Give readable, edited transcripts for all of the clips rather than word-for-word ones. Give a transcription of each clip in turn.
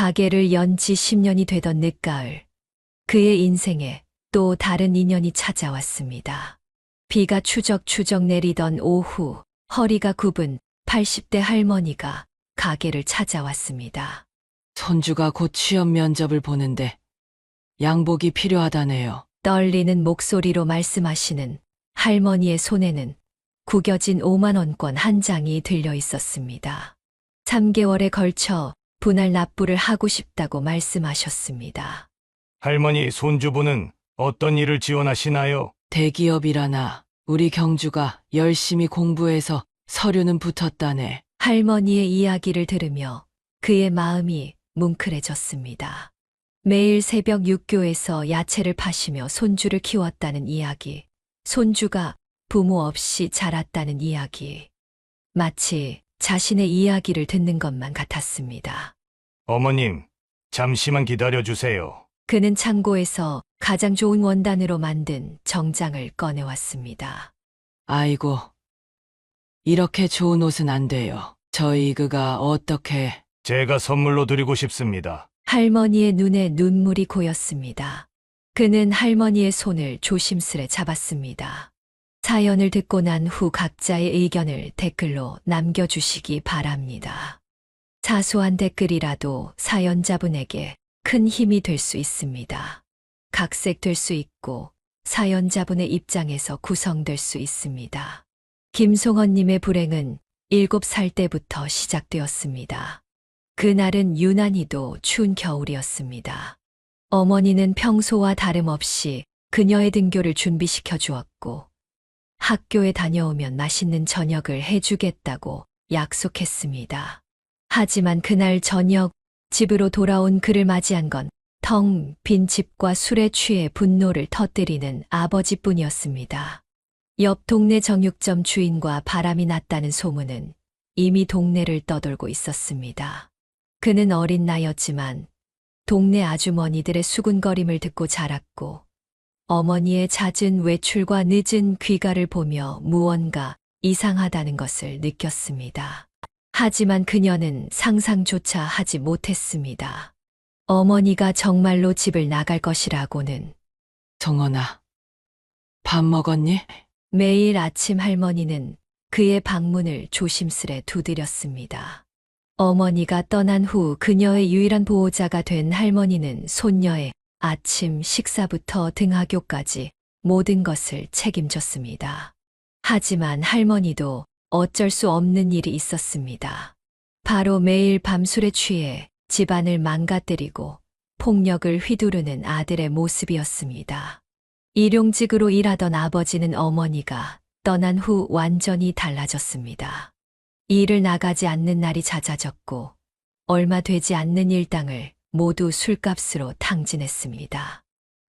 가게를 연 지 10년이 되던 늦가을, 그의 인생에 또 다른 인연이 찾아왔습니다. 비가 추적추적 내리던 오후, 허리가 굽은 80대 할머니가 가게를 찾아왔습니다. 손주가 곧 취업 면접을 보는데 양복이 필요하다네요. 떨리는 목소리로 말씀하시는 할머니의 손에는 구겨진 5만 원권 한 장이 들려 있었습니다. 3개월에 걸쳐 분할 납부를 하고 싶다고 말씀하셨습니다. 할머니, 손주분은 어떤 일을 지원하시나요? 대기업이라나 우리 경주가 열심히 공부해서 서류는 붙었다네. 할머니의 이야기를 들으며 그의 마음이 뭉클해졌습니다. 매일 새벽 육교에서 야채를 파시며 손주를 키웠다는 이야기, 손주가 부모 없이 자랐다는 이야기, 마치 자신의 이야기를 듣는 것만 같았습니다. 어머님, 잠시만 기다려주세요. 그는 창고에서 가장 좋은 원단으로 만든 정장을 꺼내왔습니다. 아이고, 이렇게 좋은 옷은 안 돼요. 저희 그가 어떻게... 제가 선물로 드리고 싶습니다. 할머니의 눈에 눈물이 고였습니다. 그는 할머니의 손을 조심스레 잡았습니다. 사연을 듣고 난 후 각자의 의견을 댓글로 남겨주시기 바랍니다. 사소한 댓글이라도 사연자분에게 큰 힘이 될 수 있습니다. 각색될 수 있고 사연자분의 입장에서 구성될 수 있습니다. 김송원님의 불행은 7살 때부터 시작되었습니다. 그날은 유난히도 추운 겨울이었습니다. 어머니는 평소와 다름없이 그녀의 등교를 준비시켜 주었고 학교에 다녀오면 맛있는 저녁을 해주겠다고 약속했습니다. 하지만 그날 저녁 집으로 돌아온 그를 맞이한 건 텅 빈 집과 술에 취해 분노를 터뜨리는 아버지뿐이었습니다. 옆 동네 정육점 주인과 바람이 났다는 소문은 이미 동네를 떠돌고 있었습니다. 그는 어린 나이였지만 동네 아주머니들의 수군거림을 듣고 자랐고 어머니의 잦은 외출과 늦은 귀가를 보며 무언가 이상하다는 것을 느꼈습니다. 하지만 그녀는 상상조차 하지 못했습니다. 어머니가 정말로 집을 나갈 것이라고는. 정원아, 밥 먹었니? 매일 아침 할머니는 그의 방문을 조심스레 두드렸습니다. 어머니가 떠난 후 그녀의 유일한 보호자가 된 할머니는 손녀의 아침 식사부터 등하교까지 모든 것을 책임졌습니다. 하지만 할머니도 어쩔 수 없는 일이 있었습니다. 바로 매일 밤술에 취해 집안을 망가뜨리고 폭력을 휘두르는 아들의 모습이었습니다. 일용직으로 일하던 아버지는 어머니가 떠난 후 완전히 달라졌습니다. 일을 나가지 않는 날이 잦아졌고 얼마 되지 않는 일당을 모두 술값으로 탕진했습니다.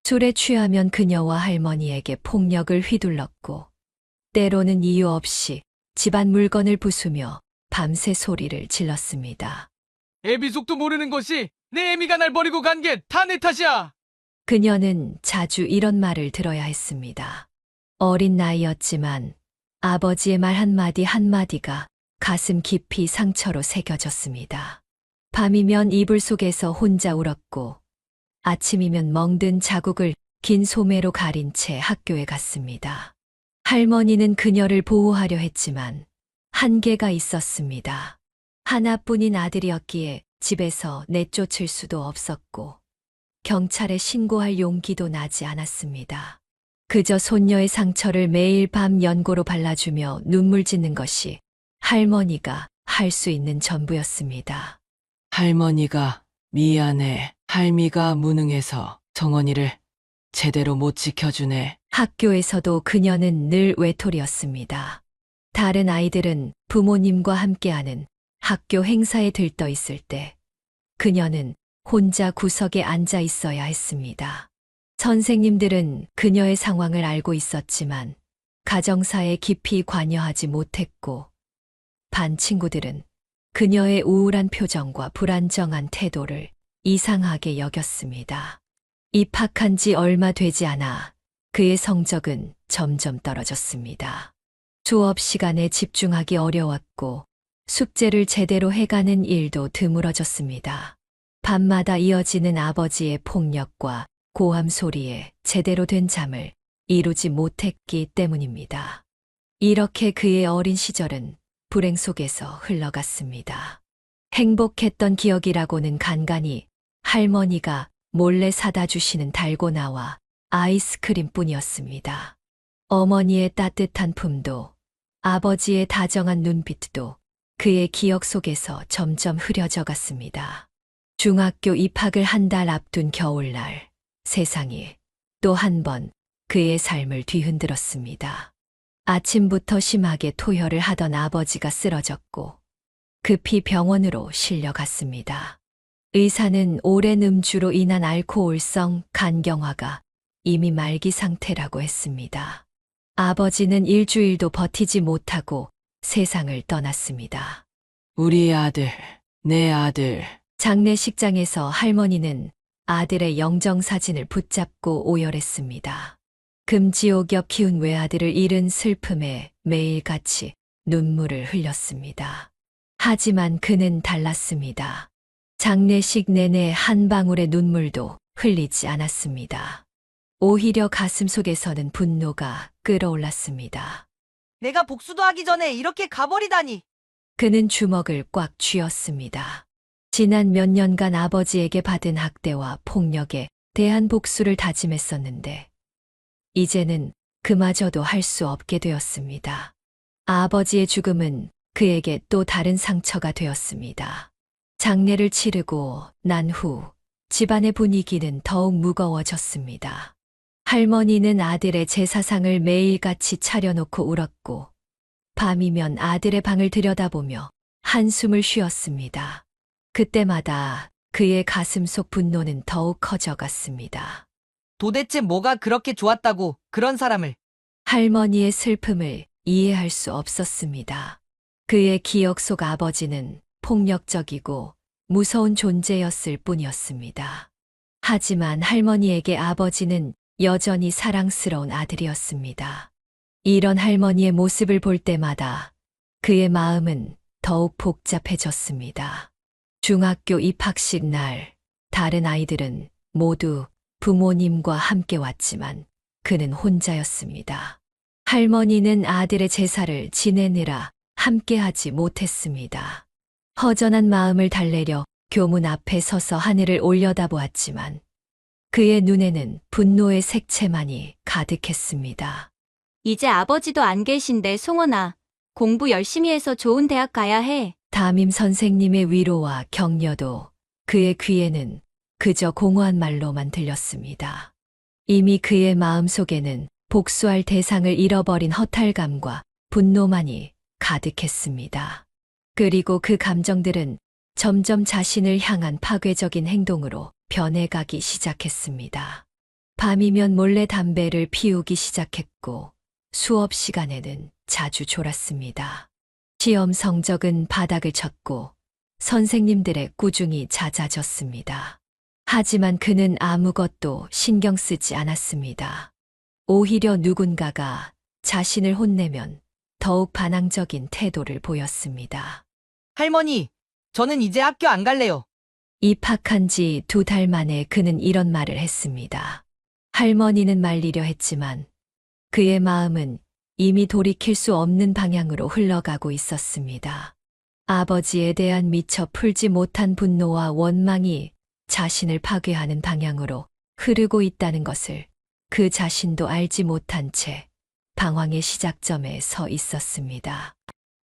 술에 취하면 그녀와 할머니에게 폭력을 휘둘렀고 때로는 이유 없이 집안 물건을 부수며 밤새 소리를 질렀습니다. 애비 속도 모르는 것이 내 애미가 날 버리고 간 게 다 내 탓이야. 그녀는 자주 이런 말을 들어야 했습니다. 어린 나이였지만 아버지의 말 한마디 한마디가 가슴 깊이 상처로 새겨졌습니다. 밤이면 이불 속에서 혼자 울었고 아침이면 멍든 자국을 긴 소매로 가린 채 학교에 갔습니다. 할머니는 그녀를 보호하려 했지만 한계가 있었습니다. 하나뿐인 아들이었기에 집에서 내쫓을 수도 없었고 경찰에 신고할 용기도 나지 않았습니다. 그저 손녀의 상처를 매일 밤 연고로 발라주며 눈물 짓는 것이 할머니가 할 수 있는 전부였습니다. 할머니가 미안해. 할미가 무능해서 정원이를 제대로 못 지켜주네. 학교에서도 그녀는 늘 외톨이였습니다. 다른 아이들은 부모님과 함께하는 학교 행사에 들떠 있을 때 그녀는 혼자 구석에 앉아 있어야 했습니다. 선생님들은 그녀의 상황을 알고 있었지만 가정사에 깊이 관여하지 못했고 반 친구들은 그녀의 우울한 표정과 불안정한 태도를 이상하게 여겼습니다. 입학한 지 얼마 되지 않아 그의 성적은 점점 떨어졌습니다. 수업 시간에 집중하기 어려웠고 숙제를 제대로 해가는 일도 드물어졌습니다. 밤마다 이어지는 아버지의 폭력과 고함 소리에 제대로 된 잠을 이루지 못했기 때문입니다. 이렇게 그의 어린 시절은 불행 속에서 흘러갔습니다. 행복했던 기억이라고는 간간히 할머니가 몰래 사다 주시는 달고나와 아이스크림 뿐이었습니다. 어머니의 따뜻한 품도, 아버지의 다정한 눈빛도 그의 기억 속에서 점점 흐려져 갔습니다. 중학교 입학을 한 달 앞둔 겨울날, 세상이 또 한 번 그의 삶을 뒤흔들었습니다. 아침부터 심하게 토혈을 하던 아버지가 쓰러졌고 급히 병원으로 실려갔습니다. 의사는 오랜 음주로 인한 알코올성 간경화가 이미 말기 상태라고 했습니다. 아버지는 일주일도 버티지 못하고 세상을 떠났습니다. 우리 아들, 내 아들. 장례식장에서 할머니는 아들의 영정사진을 붙잡고 오열했습니다. 금지옥엽 키운 외아들을 잃은 슬픔에 매일같이 눈물을 흘렸습니다. 하지만 그는 달랐습니다. 장례식 내내 한 방울의 눈물도 흘리지 않았습니다. 오히려 가슴 속에서는 분노가 끓어올랐습니다. 내가 복수도 하기 전에 이렇게 가버리다니. 그는 주먹을 꽉 쥐었습니다. 지난 몇 년간 아버지에게 받은 학대와 폭력에 대한 복수를 다짐했었는데 이제는 그마저도 할 수 없게 되었습니다. 아버지의 죽음은 그에게 또 다른 상처가 되었습니다. 장례를 치르고 난 후 집안의 분위기는 더욱 무거워졌습니다. 할머니는 아들의 제사상을 매일같이 차려놓고 울었고 밤이면 아들의 방을 들여다보며 한숨을 쉬었습니다. 그때마다 그의 가슴 속 분노는 더욱 커져갔습니다. 도대체 뭐가 그렇게 좋았다고 그런 사람을. 할머니의 슬픔을 이해할 수 없었습니다. 그의 기억 속 아버지는 폭력적이고 무서운 존재였을 뿐이었습니다. 하지만 할머니에게 아버지는 여전히 사랑스러운 아들이었습니다. 이런 할머니의 모습을 볼 때마다 그의 마음은 더욱 복잡해졌습니다. 중학교 입학식 날, 다른 아이들은 모두 부모님과 함께 왔지만 그는 혼자였습니다. 할머니는 아들의 제사를 지내느라 함께하지 못했습니다. 허전한 마음을 달래려 교문 앞에 서서 하늘을 올려다보았지만 그의 눈에는 분노의 색채만이 가득했습니다. 이제 아버지도 안 계신데 송원아, 공부 열심히 해서 좋은 대학 가야 해. 담임 선생님의 위로와 격려도 그의 귀에는 그저 공허한 말로만 들렸습니다. 이미 그의 마음속에는 복수할 대상을 잃어버린 허탈감과 분노만이 가득했습니다. 그리고 그 감정들은 점점 자신을 향한 파괴적인 행동으로 변해가기 시작했습니다. 밤이면 몰래 담배를 피우기 시작했고 수업 시간에는 자주 졸았습니다. 시험 성적은 바닥을 쳤고 선생님들의 꾸중이 잦아졌습니다. 하지만 그는 아무것도 신경 쓰지 않았습니다. 오히려 누군가가 자신을 혼내면 더욱 반항적인 태도를 보였습니다. 할머니, 저는 이제 학교 안 갈래요. 입학한 지 2달 만에 그는 이런 말을 했습니다. 할머니는 말리려 했지만 그의 마음은 이미 돌이킬 수 없는 방향으로 흘러가고 있었습니다. 아버지에 대한 미처 풀지 못한 분노와 원망이 자신을 파괴하는 방향으로 흐르고 있다는 것을 그 자신도 알지 못한 채 방황의 시작점에 서 있었습니다.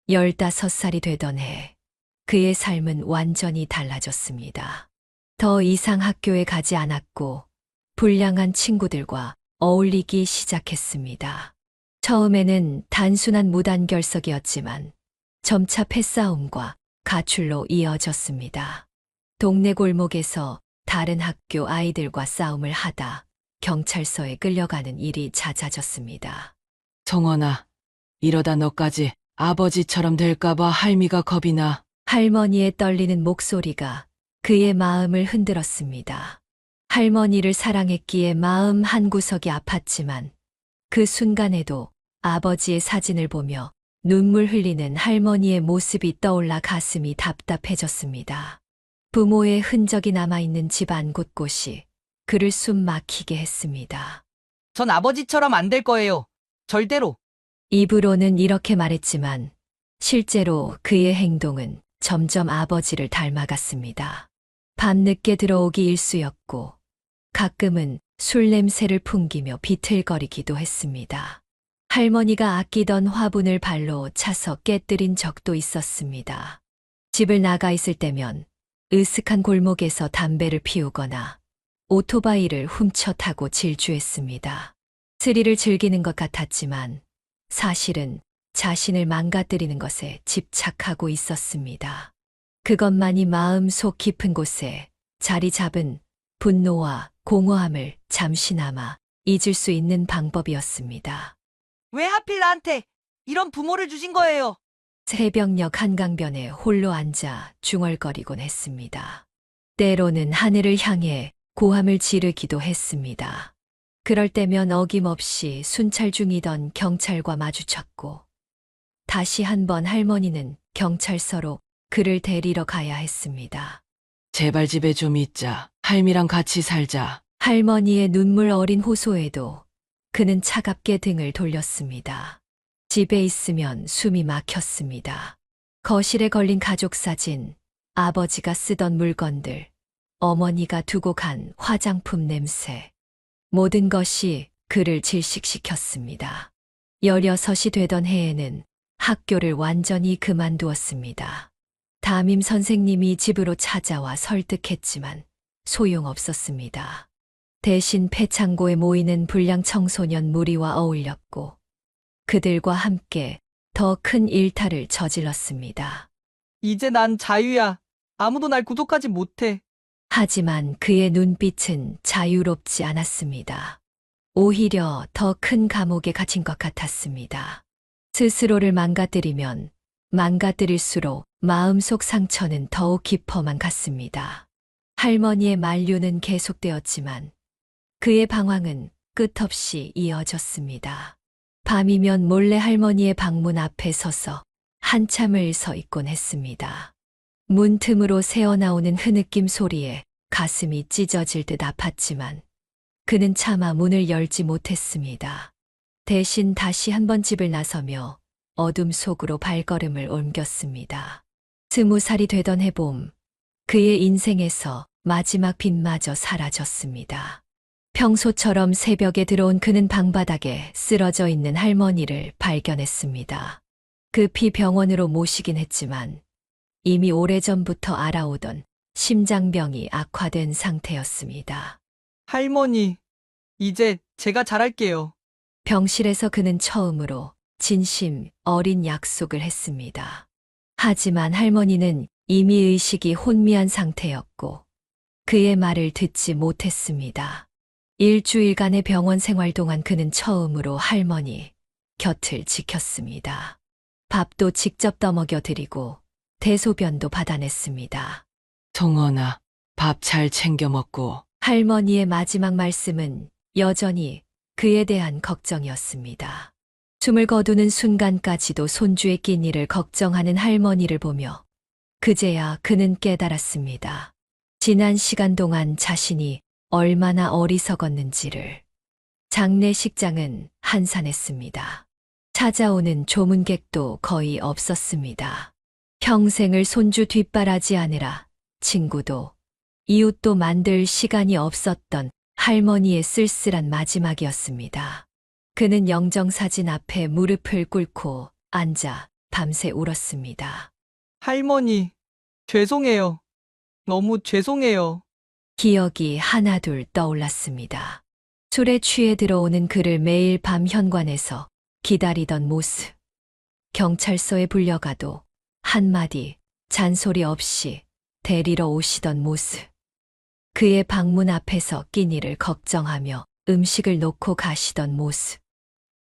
15살이 되던 해, 그의 삶은 완전히 달라졌습니다. 더 이상 학교에 가지 않았고 불량한 친구들과 어울리기 시작했습니다. 처음에는 단순한 무단결석이었지만 점차 패싸움과 가출로 이어졌습니다. 동네 골목에서 다른 학교 아이들과 싸움을 하다 경찰서에 끌려가는 일이 잦아졌습니다. 송원아, 이러다 너까지 아버지처럼 될까봐 할미가 겁이 나. 할머니의 떨리는 목소리가 그의 마음을 흔들었습니다. 할머니를 사랑했기에 마음 한구석이 아팠지만 그 순간에도 아버지의 사진을 보며 눈물 흘리는 할머니의 모습이 떠올라 가슴이 답답해졌습니다. 부모의 흔적이 남아있는 집안 곳곳이 그를 숨 막히게 했습니다. 전 아버지처럼 안 될 거예요. 절대로. 입으로는 이렇게 말했지만 실제로 그의 행동은 점점 아버지를 닮아갔습니다. 밤늦게 들어오기 일쑤였고 가끔은 술 냄새를 풍기며 비틀거리기도 했습니다. 할머니가 아끼던 화분을 발로 차서 깨뜨린 적도 있었습니다. 집을 나가 있을 때면 으슥한 골목에서 담배를 피우거나 오토바이를 훔쳐 타고 질주했습니다. 스릴을 즐기는 것 같았지만 사실은 자신을 망가뜨리는 것에 집착하고 있었습니다. 그것만이 마음 속 깊은 곳에 자리 잡은 분노와 공허함을 잠시나마 잊을 수 있는 방법이었습니다. 왜 하필 나한테 이런 부모를 주신 거예요? 새벽녘 한강변에 홀로 앉아 중얼거리곤 했습니다. 때로는 하늘을 향해 고함을 지르기도 했습니다. 그럴 때면 어김없이 순찰 중이던 경찰과 마주쳤고 다시 한번 할머니는 경찰서로 그를 데리러 가야 했습니다. 제발 집에 좀 있자. 할미랑 같이 살자. 할머니의 눈물 어린 호소에도 그는 차갑게 등을 돌렸습니다. 집에 있으면 숨이 막혔습니다. 거실에 걸린 가족 사진, 아버지가 쓰던 물건들, 어머니가 두고 간 화장품 냄새. 모든 것이 그를 질식시켰습니다. 16이 되던 해에는 학교를 완전히 그만두었습니다. 담임 선생님이 집으로 찾아와 설득했지만 소용없었습니다. 대신 폐창고에 모이는 불량 청소년 무리와 어울렸고 그들과 함께 더 큰 일탈을 저질렀습니다. 이제 난 자유야. 아무도 날 구속하지 못해. 하지만 그의 눈빛은 자유롭지 않았습니다. 오히려 더 큰 감옥에 갇힌 것 같았습니다. 스스로를 망가뜨리면 망가뜨릴수록 마음속 상처는 더욱 깊어만 갔습니다. 할머니의 만류는 계속되었지만 그의 방황은 끝없이 이어졌습니다. 밤이면 몰래 할머니의 방문 앞에 서서 한참을 서 있곤 했습니다. 문 틈으로 새어나오는 흐느낌 소리에 가슴이 찢어질 듯 아팠지만 그는 차마 문을 열지 못했습니다. 대신 다시 한번 집을 나서며 어둠 속으로 발걸음을 옮겼습니다. 20살이 되던 해봄, 그의 인생에서 마지막 빛마저 사라졌습니다. 평소처럼 새벽에 들어온 그는 방바닥에 쓰러져 있는 할머니를 발견했습니다. 급히 병원으로 모시긴 했지만 이미 오래전부터 알아오던 심장병이 악화된 상태였습니다. 할머니, 이제 제가 잘할게요. 병실에서 그는 처음으로 진심 어린 약속을 했습니다. 하지만 할머니는 이미 의식이 혼미한 상태였고 그의 말을 듣지 못했습니다. 일주일간의 병원 생활 동안 그는 처음으로 할머니 곁을 지켰습니다. 밥도 직접 떠먹여 드리고 대소변도 받아냈습니다. 송원아, 밥 잘 챙겨 먹고. 할머니의 마지막 말씀은 여전히 그에 대한 걱정이었습니다. 숨을 거두는 순간까지도 손주의 끼니를 걱정하는 할머니를 보며 그제야 그는 깨달았습니다. 지난 시간 동안 자신이 얼마나 어리석었는지를. 장례식장은 한산했습니다. 찾아오는 조문객도 거의 없었습니다. 평생을 손주 뒷바라지 하느라 친구도 이웃도 만들 시간이 없었던 할머니의 쓸쓸한 마지막이었습니다. 그는 영정사진 앞에 무릎을 꿇고 앉아 밤새 울었습니다. 할머니, 죄송해요. 너무 죄송해요. 기억이 하나둘 떠올랐습니다. 술에 취해 들어오는 그를 매일 밤 현관에서 기다리던 모습. 경찰서에 불려가도 한마디 잔소리 없이 데리러 오시던 모습. 그의 방문 앞에서 끼니를 걱정하며 음식을 놓고 가시던 모습.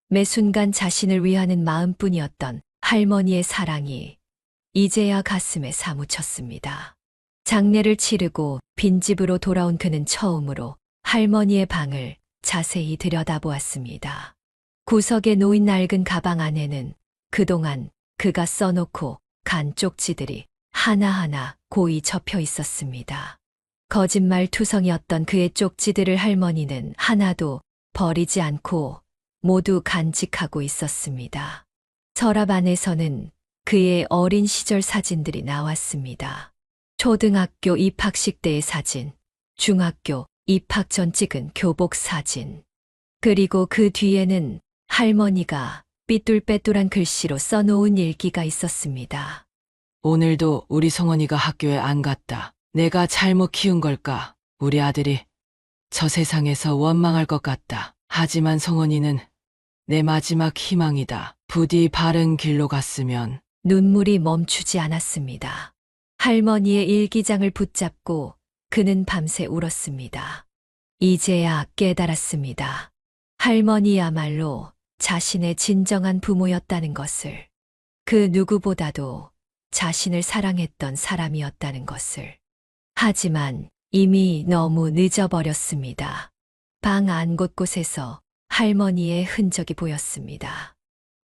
매 순간 자신을 위하는 마음뿐이었던 할머니의 사랑이 이제야 가슴에 사무쳤습니다. 장례를 치르고 빈집으로 돌아온 그는 처음으로 할머니의 방을 자세히 들여다보았습니다. 구석에 놓인 낡은 가방 안에는 그동안 그가 써놓고 간 쪽지들이 하나하나 고이 접혀 있었습니다. 거짓말 투성이었던 그의 쪽지들을 할머니는 하나도 버리지 않고 모두 간직하고 있었습니다. 서랍 안에서는 그의 어린 시절 사진들이 나왔습니다. 초등학교 입학식 때의 사진, 중학교 입학 전 찍은 교복 사진, 그리고 그 뒤에는 할머니가 삐뚤빼뚤한 글씨로 써놓은 일기가 있었습니다. 오늘도 우리 성원이가 학교에 안 갔다. 내가 잘못 키운 걸까? 우리 아들이 저 세상에서 원망할 것 같다. 하지만 성원이는 내 마지막 희망이다. 부디 바른 길로 갔으면. 눈물이 멈추지 않았습니다. 할머니의 일기장을 붙잡고 그는 밤새 울었습니다. 이제야 깨달았습니다. 할머니야말로 자신의 진정한 부모였다는 것을, 그 누구보다도 자신을 사랑했던 사람이었다는 것을. 하지만 이미 너무 늦어버렸습니다. 방 안 곳곳에서 할머니의 흔적이 보였습니다.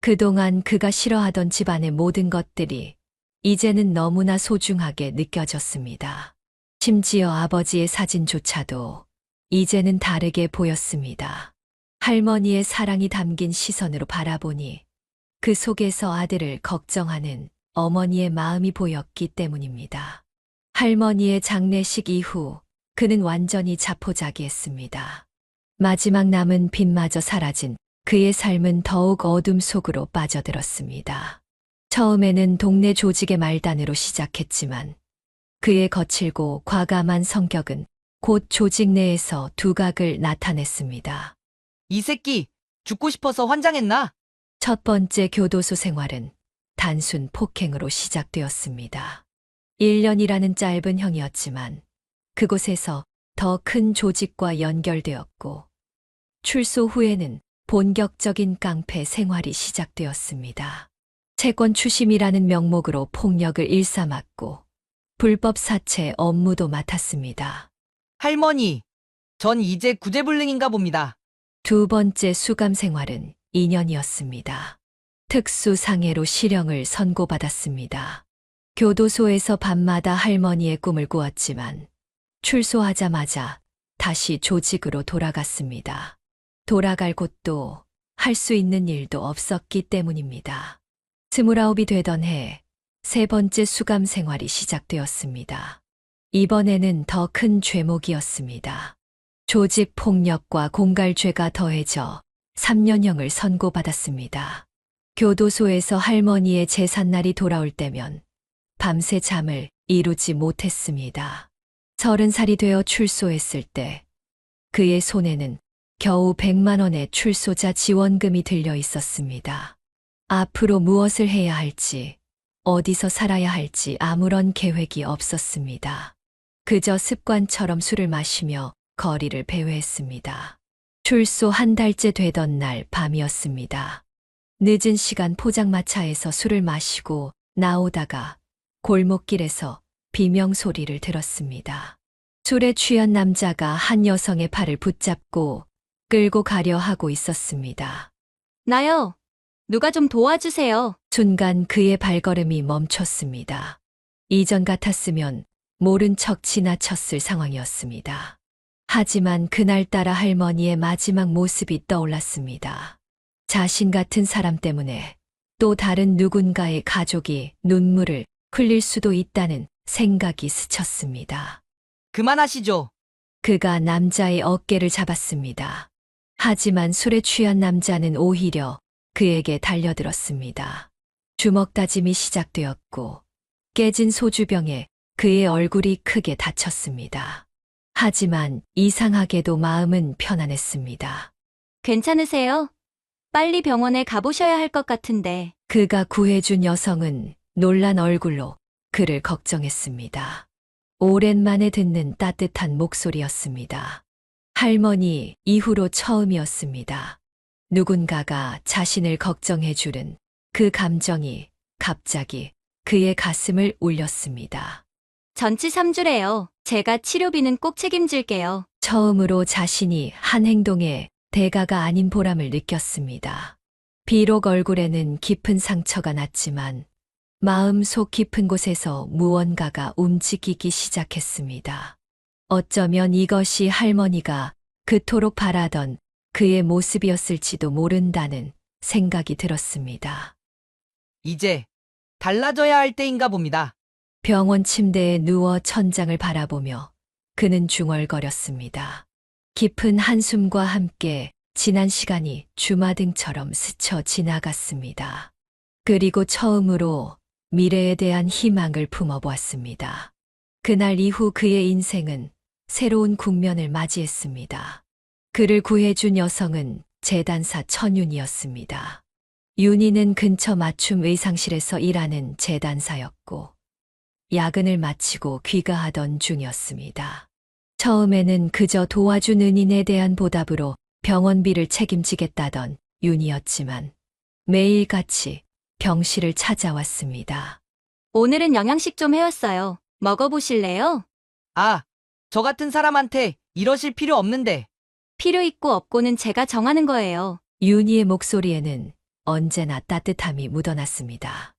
그동안 그가 싫어하던 집안의 모든 것들이 이제는 너무나 소중하게 느껴졌습니다. 심지어 아버지의 사진조차도 이제는 다르게 보였습니다. 할머니의 사랑이 담긴 시선으로 바라보니 그 속에서 아들을 걱정하는 어머니의 마음이 보였기 때문입니다. 할머니의 장례식 이후 그는 완전히 자포자기했습니다. 마지막 남은 빛마저 사라진 그의 삶은 더욱 어둠 속으로 빠져들었습니다. 처음에는 동네 조직의 말단으로 시작했지만 그의 거칠고 과감한 성격은 곧 조직 내에서 두각을 나타냈습니다. 이 새끼 죽고 싶어서 환장했나? 첫 번째 교도소 생활은 단순 폭행으로 시작되었습니다. 1년이라는 짧은 형이었지만 그곳에서 더 큰 조직과 연결되었고 출소 후에는 본격적인 깡패 생활이 시작되었습니다. 채권 추심이라는 명목으로 폭력을 일삼았고 불법 사채 업무도 맡았습니다. 할머니, 전 이제 구제불능인가 봅니다. 두 번째 수감 생활은 2년이었습니다. 특수상해로 실형을 선고받았습니다. 교도소에서 밤마다 할머니의 꿈을 꾸었지만 출소하자마자 다시 조직으로 돌아갔습니다. 돌아갈 곳도 할 수 있는 일도 없었기 때문입니다. 29이 되던 해 세 번째 수감 생활이 시작되었습니다. 이번에는 더 큰 죄목이었습니다. 조직 폭력과 공갈죄가 더해져 3년형을 선고받았습니다. 교도소에서 할머니의 제삿날이 돌아올 때면 밤새 잠을 이루지 못했습니다. 30살이 되어 출소했을 때 그의 손에는 겨우 100만 원의 출소자 지원금이 들려 있었습니다. 앞으로 무엇을 해야 할지, 어디서 살아야 할지 아무런 계획이 없었습니다. 그저 습관처럼 술을 마시며 거리를 배회했습니다. 출소 한 달째 되던 날 밤이었습니다. 늦은 시간 포장마차에서 술을 마시고 나오다가 골목길에서 비명소리를 들었습니다. 술에 취한 남자가 한 여성의 팔을 붙잡고 끌고 가려 하고 있었습니다. 나요. 누가 좀 도와주세요. 순간 그의 발걸음이 멈췄습니다. 이전 같았으면 모른 척 지나쳤을 상황이었습니다. 하지만 그날따라 할머니의 마지막 모습이 떠올랐습니다. 자신 같은 사람 때문에 또 다른 누군가의 가족이 눈물을 흘릴 수도 있다는 생각이 스쳤습니다. 그만하시죠. 그가 남자의 어깨를 잡았습니다. 하지만 술에 취한 남자는 오히려 그에게 달려들었습니다. 주먹 다짐이 시작되었고 깨진 소주병에 그의 얼굴이 크게 다쳤습니다. 하지만 이상하게도 마음은 편안했습니다. 괜찮으세요? 빨리 병원에 가보셔야 할 것 같은데. 그가 구해준 여성은 놀란 얼굴로 그를 걱정했습니다. 오랜만에 듣는 따뜻한 목소리였습니다. 할머니 이후로 처음이었습니다. 누군가가 자신을 걱정해주는 그 감정이 갑자기 그의 가슴을 울렸습니다. 전치 3주래요. 제가 치료비는 꼭 책임질게요. 처음으로 자신이 한 행동에 대가가 아닌 보람을 느꼈습니다. 비록 얼굴에는 깊은 상처가 났지만 마음속 깊은 곳에서 무언가가 움직이기 시작했습니다. 어쩌면 이것이 할머니가 그토록 바라던 그의 모습이었을지도 모른다는 생각이 들었습니다. 이제 달라져야 할 때인가 봅니다. 병원 침대에 누워 천장을 바라보며 그는 중얼거렸습니다. 깊은 한숨과 함께 지난 시간이 주마등처럼 스쳐 지나갔습니다. 그리고 처음으로 미래에 대한 희망을 품어보았습니다. 그날 이후 그의 인생은 새로운 국면을 맞이했습니다. 그를 구해준 여성은 재단사 천윤이었습니다. 윤희는 근처 맞춤 의상실에서 일하는 재단사였고 야근을 마치고 귀가하던 중이었습니다. 처음에는 그저 도와준 은인에 대한 보답으로 병원비를 책임지겠다던 윤희였지만 매일같이 병실을 찾아왔습니다. 오늘은 영양식 좀 해왔어요. 먹어보실래요? 아, 저 같은 사람한테 이러실 필요 없는데. 필요 있고 없고는 제가 정하는 거예요. 윤희의 목소리에는 언제나 따뜻함이 묻어났습니다.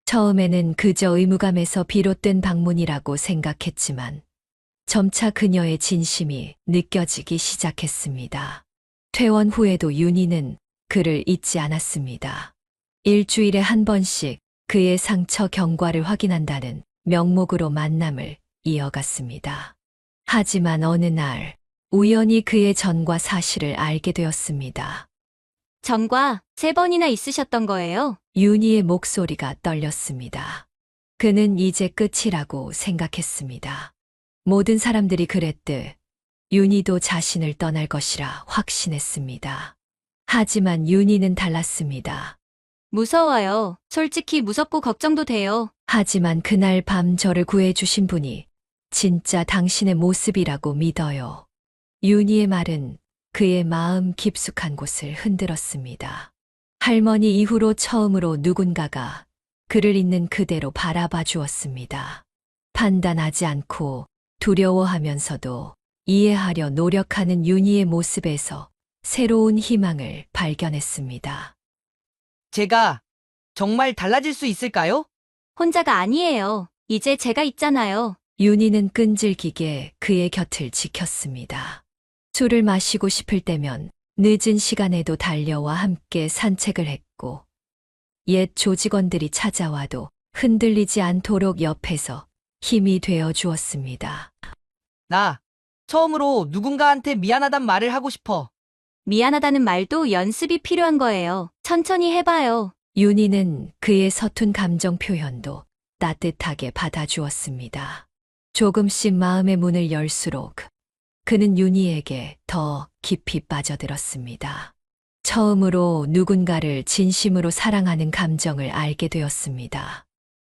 처음에는 그저 의무감에서 비롯된 방문이라고 생각했지만 점차 그녀의 진심이 느껴지기 시작했습니다. 퇴원 후에도 윤희는 그를 잊지 않았습니다. 일주일에 한 번씩 그의 상처 경과를 확인한다는 명목으로 만남을 이어갔습니다. 하지만 어느 날 우연히 그의 전과 사실을 알게 되었습니다. 전과 3번이나 있으셨던 거예요. 윤희의 목소리가 떨렸습니다. 그는 이제 끝이라고 생각했습니다. 모든 사람들이 그랬듯 윤희도 자신을 떠날 것이라 확신했습니다. 하지만 윤희는 달랐습니다. 무서워요. 솔직히 무섭고 걱정도 돼요. 하지만 그날 밤 저를 구해주신 분이 진짜 당신의 모습이라고 믿어요. 윤희의 말은 그의 마음 깊숙한 곳을 흔들었습니다. 할머니 이후로 처음으로 누군가가 그를 있는 그대로 바라봐 주었습니다. 판단하지 않고 두려워하면서도 이해하려 노력하는 윤희의 모습에서 새로운 희망을 발견했습니다. 제가 정말 달라질 수 있을까요? 혼자가 아니에요. 이제 제가 있잖아요. 윤희는 끈질기게 그의 곁을 지켰습니다. 술을 마시고 싶을 때면 늦은 시간에도 달려와 함께 산책을 했고 옛 조직원들이 찾아와도 흔들리지 않도록 옆에서 힘이 되어 주었습니다. 나 처음으로 누군가한테 미안하단 말을 하고 싶어. 미안하다는 말도 연습이 필요한 거예요. 천천히 해봐요. 윤희는 그의 서툰 감정 표현도 따뜻하게 받아주었습니다. 조금씩 마음의 문을 열수록 그는 윤희에게 더 깊이 빠져들었습니다. 처음으로 누군가를 진심으로 사랑하는 감정을 알게 되었습니다.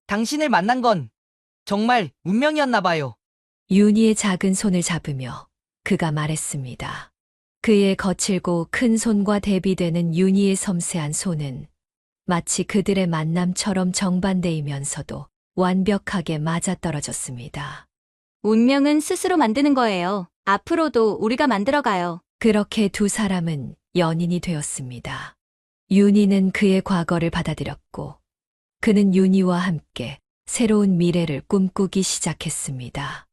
당신을 만난 건 정말 운명이었나 봐요. 윤희의 작은 손을 잡으며 그가 말했습니다. 그의 거칠고 큰 손과 대비되는 윤희의 섬세한 손은 마치 그들의 만남처럼 정반대이면서도 완벽하게 맞아떨어졌습니다. 운명은 스스로 만드는 거예요. 앞으로도 우리가 만들어가요. 그렇게 두 사람은 연인이 되었습니다. 윤희는 그의 과거를 받아들였고 그는 윤희와 함께 새로운 미래를 꿈꾸기 시작했습니다.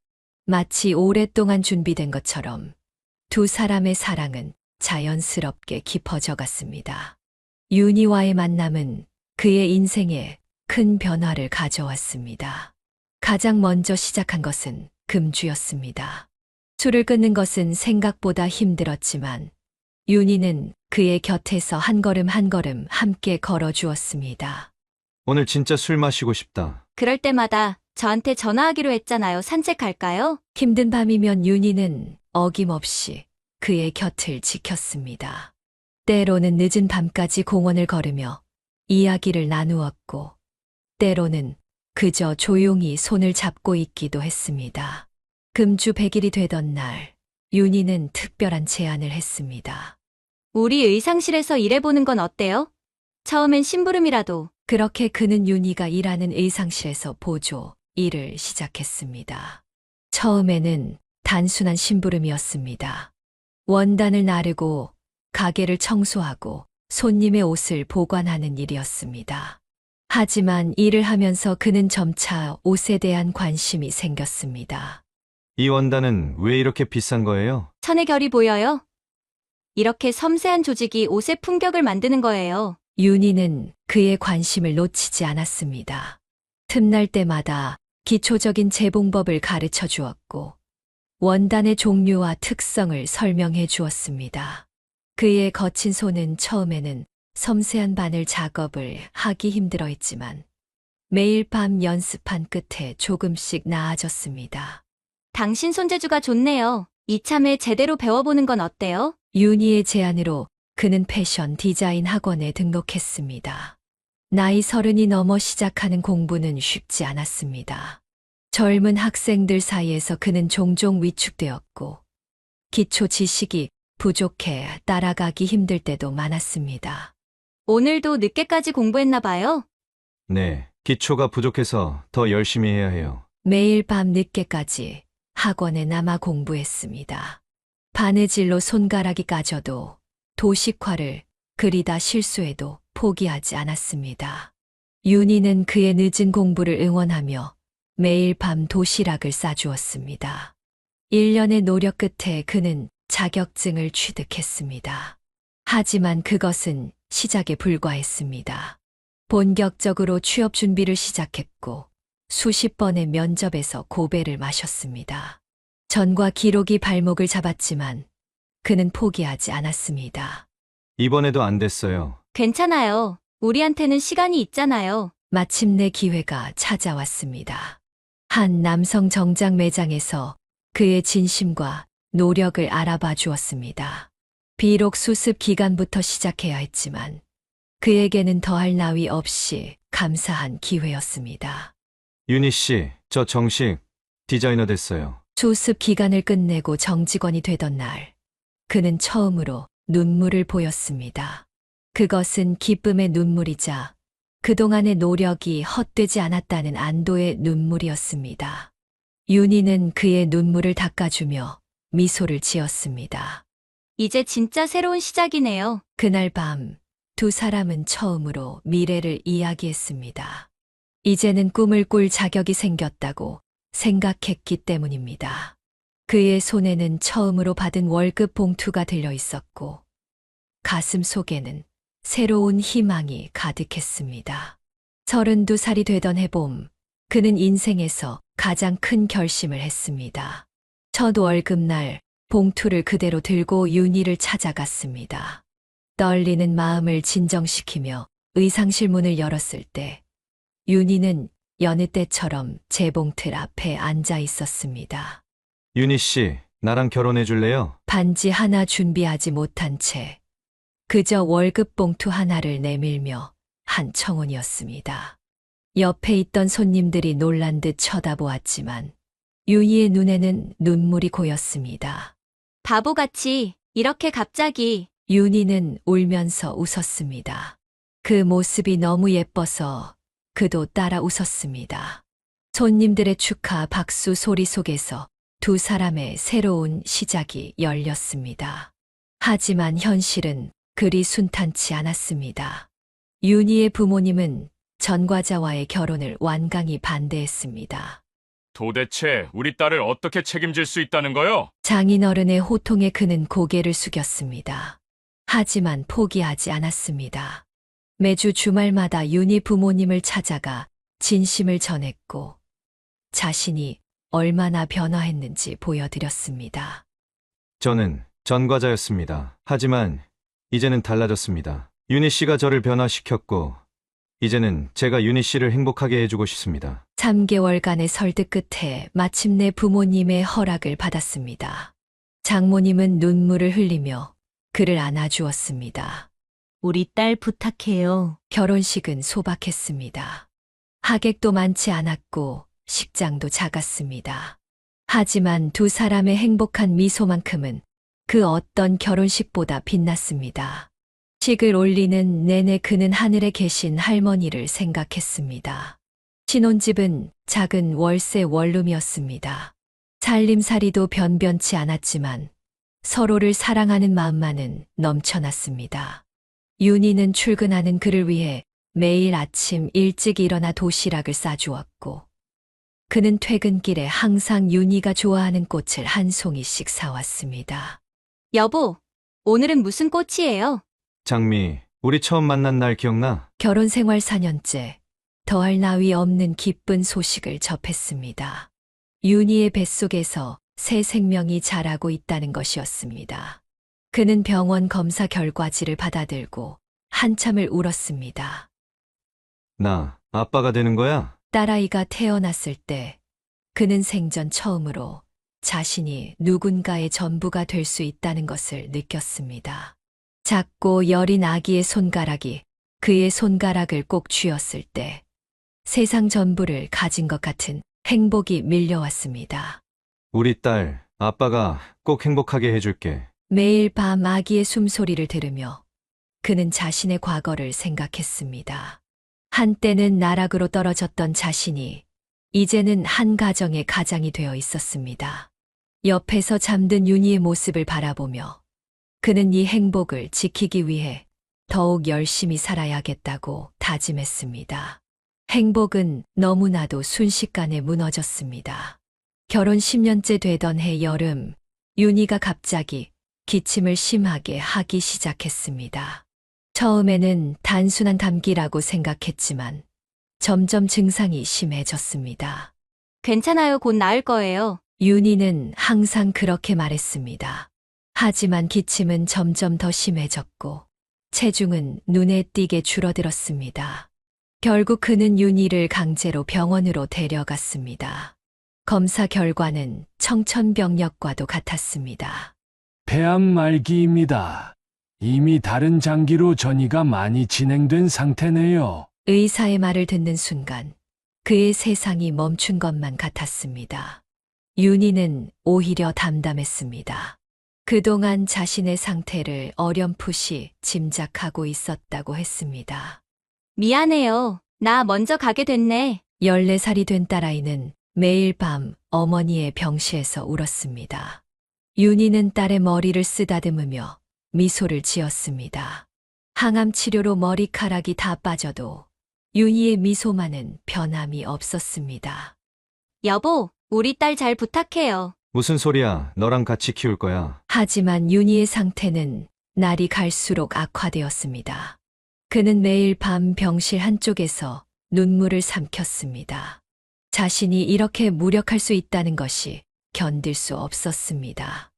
마치 오랫동안 준비된 것처럼 두 사람의 사랑은 자연스럽게 깊어져 갔습니다. 윤희와의 만남은 그의 인생에 큰 변화를 가져왔습니다. 가장 먼저 시작한 것은 금주였습니다. 술을 끊는 것은 생각보다 힘들었지만 윤희는 그의 곁에서 한 걸음 한 걸음 함께 걸어주었습니다. 오늘 진짜 술 마시고 싶다. 그럴 때마다 저한테 전화하기로 했잖아요. 산책할까요? 힘든 밤이면 윤희는 어김없이 그의 곁을 지켰습니다. 때로는 늦은 밤까지 공원을 걸으며 이야기를 나누었고, 때로는 그저 조용히 손을 잡고 있기도 했습니다. 금주 100일이 되던 날, 윤희는 특별한 제안을 했습니다. 우리 의상실에서 일해보는 건 어때요? 처음엔 심부름이라도. 그렇게 그는 윤희가 일하는 의상실에서 보조 일을 시작했습니다. 처음에는 단순한 심부름이었습니다. 원단을 나르고 가게를 청소하고 손님의 옷을 보관하는 일이었습니다. 하지만 일을 하면서 그는 점차 옷에 대한 관심이 생겼습니다. 이 원단은 왜 이렇게 비싼 거예요? 천의 결이 보여요? 이렇게 섬세한 조직이 옷의 품격을 만드는 거예요. 윤희는 그의 관심을 놓치지 않았습니다. 틈날 때마다 기초적인 재봉법을 가르쳐 주었고, 원단의 종류와 특성을 설명해 주었습니다. 그의 거친 손은 처음에는 섬세한 바늘 작업을 하기 힘들어 했지만, 매일 밤 연습한 끝에 조금씩 나아졌습니다. 당신 손재주가 좋네요. 이참에 제대로 배워보는 건 어때요? 윤희의 제안으로 그는 패션 디자인 학원에 등록했습니다. 나이 30이 넘어 시작하는 공부는 쉽지 않았습니다. 젊은 학생들 사이에서 그는 종종 위축되었고, 기초 지식이 부족해 따라가기 힘들 때도 많았습니다. 오늘도 늦게까지 공부했나 봐요. 네, 기초가 부족해서 더 열심히 해야 해요. 매일 밤 늦게까지 학원에 남아 공부했습니다. 바느질로 손가락이 까져도, 도식화를 그리다 실수해도 포기하지 않았습니다. 윤희는 그의 늦은 공부를 응원하며 매일 밤 도시락을 싸주었습니다. 1년의 노력 끝에 그는 자격증을 취득했습니다. 하지만 그것은 시작에 불과했습니다. 본격적으로 취업 준비를 시작했고, 수십 번의 면접에서 고배를 마셨습니다. 전과 기록이 발목을 잡았지만 그는 포기하지 않았습니다. 이번에도 안 됐어요. 괜찮아요. 우리한테는 시간이 있잖아요. 마침내 기회가 찾아왔습니다. 한 남성 정장 매장에서 그의 진심과 노력을 알아봐 주었습니다. 비록 수습 기간부터 시작해야 했지만 그에게는 더할 나위 없이 감사한 기회였습니다. 윤희 씨, 저 정식 디자이너 됐어요. 수습 기간을 끝내고 정직원이 되던 날, 그는 처음으로 눈물을 보였습니다. 그것은 기쁨의 눈물이자 그동안의 노력이 헛되지 않았다는 안도의 눈물이었습니다. 윤희는 그의 눈물을 닦아주며 미소를 지었습니다. 이제 진짜 새로운 시작이네요. 그날 밤, 두 사람은 처음으로 미래를 이야기했습니다. 이제는 꿈을 꿀 자격이 생겼다고 생각했기 때문입니다. 그의 손에는 처음으로 받은 월급 봉투가 들려 있었고, 가슴 속에는 새로운 희망이 가득했습니다. 32살이 되던 해봄, 그는 인생에서 가장 큰 결심을 했습니다. 첫 월급날 봉투를 그대로 들고 윤희를 찾아갔습니다. 떨리는 마음을 진정시키며 의상실 문을 열었을 때 윤희는 여느 때처럼 재봉틀 앞에 앉아 있었습니다. 윤희 씨, 나랑 결혼해 줄래요? 반지 하나 준비하지 못한 채 그저 월급 봉투 하나를 내밀며 한 청혼이었습니다. 옆에 있던 손님들이 놀란 듯 쳐다보았지만 윤희의 눈에는 눈물이 고였습니다. 바보같이 이렇게 갑자기. 윤희는 울면서 웃었습니다. 그 모습이 너무 예뻐서 그도 따라 웃었습니다. 손님들의 축하 박수 소리 속에서 두 사람의 새로운 시작이 열렸습니다. 하지만 현실은 그리 순탄치 않았습니다. 윤희의 부모님은 전과자와의 결혼을 완강히 반대했습니다. 도대체 우리 딸을 어떻게 책임질 수 있다는 거요? 장인어른의 호통에 그는 고개를 숙였습니다. 하지만 포기하지 않았습니다. 매주 주말마다 윤희 부모님을 찾아가 진심을 전했고 자신이 얼마나 변화했는지 보여드렸습니다. 저는 전과자였습니다. 하지만 이제는 달라졌습니다. 윤희 씨가 저를 변화시켰고 이제는 제가 윤희 씨를 행복하게 해주고 싶습니다. 3개월간의 설득 끝에 마침내 부모님의 허락을 받았습니다. 장모님은 눈물을 흘리며 그를 안아주었습니다. 우리 딸 부탁해요. 결혼식은 소박했습니다. 하객도 많지 않았고 식장도 작았습니다. 하지만 두 사람의 행복한 미소만큼은 그 어떤 결혼식보다 빛났습니다. 식을 올리는 내내 그는 하늘에 계신 할머니를 생각했습니다. 신혼집은 작은 월세 원룸이었습니다. 살림살이도 변변치 않았지만 서로를 사랑하는 마음만은 넘쳐났습니다. 윤희는 출근하는 그를 위해 매일 아침 일찍 일어나 도시락을 싸주었고, 그는 퇴근길에 항상 윤희가 좋아하는 꽃을 한 송이씩 사왔습니다. 여보, 오늘은 무슨 꽃이에요? 장미, 우리 처음 만난 날 기억나? 결혼 생활 4년째, 더할 나위 없는 기쁜 소식을 접했습니다. 윤희의 뱃속에서 새 생명이 자라고 있다는 것이었습니다. 그는 병원 검사 결과지를 받아들고 한참을 울었습니다. 나 아빠가 되는 거야? 딸아이가 태어났을 때 그는 생전 처음으로 자신이 누군가의 전부가 될 수 있다는 것을 느꼈습니다. 작고 여린 아기의 손가락이 그의 손가락을 꼭 쥐었을 때 세상 전부를 가진 것 같은 행복이 밀려왔습니다. 우리 딸, 아빠가 꼭 행복하게 해줄게. 매일 밤 아기의 숨소리를 들으며 그는 자신의 과거를 생각했습니다. 한때는 나락으로 떨어졌던 자신이 이제는 한 가정의 가장이 되어 있었습니다. 옆에서 잠든 윤희의 모습을 바라보며 그는 이 행복을 지키기 위해 더욱 열심히 살아야겠다고 다짐했습니다. 행복은 너무나도 순식간에 무너졌습니다. 결혼 10년째 되던 해 여름, 윤희가 갑자기 기침을 심하게 하기 시작했습니다. 처음에는 단순한 감기라고 생각했지만 점점 증상이 심해졌습니다. 괜찮아요. 곧 나을 거예요. 윤희는 항상 그렇게 말했습니다. 하지만 기침은 점점 더 심해졌고 체중은 눈에 띄게 줄어들었습니다. 결국 그는 윤희를 강제로 병원으로 데려갔습니다. 검사 결과는 청천벽력과도 같았습니다. 폐암 말기입니다. 이미 다른 장기로 전이가 많이 진행된 상태네요. 의사의 말을 듣는 순간 그의 세상이 멈춘 것만 같았습니다. 윤희는 오히려 담담했습니다. 그동안 자신의 상태를 어렴풋이 짐작하고 있었다고 했습니다. 미안해요. 나 먼저 가게 됐네. 14살이 된 딸아이는 매일 밤 어머니의 병실에서 울었습니다. 윤희는 딸의 머리를 쓰다듬으며 미소를 지었습니다. 항암 치료로 머리카락이 다 빠져도 윤희의 미소만은 변함이 없었습니다. 여보, 우리 딸 잘 부탁해요. 무슨 소리야? 너랑 같이 키울 거야. 하지만 윤희의 상태는 날이 갈수록 악화되었습니다. 그는 매일 밤 병실 한쪽에서 눈물을 삼켰습니다. 자신이 이렇게 무력할 수 있다는 것이 견딜 수 없었습니다.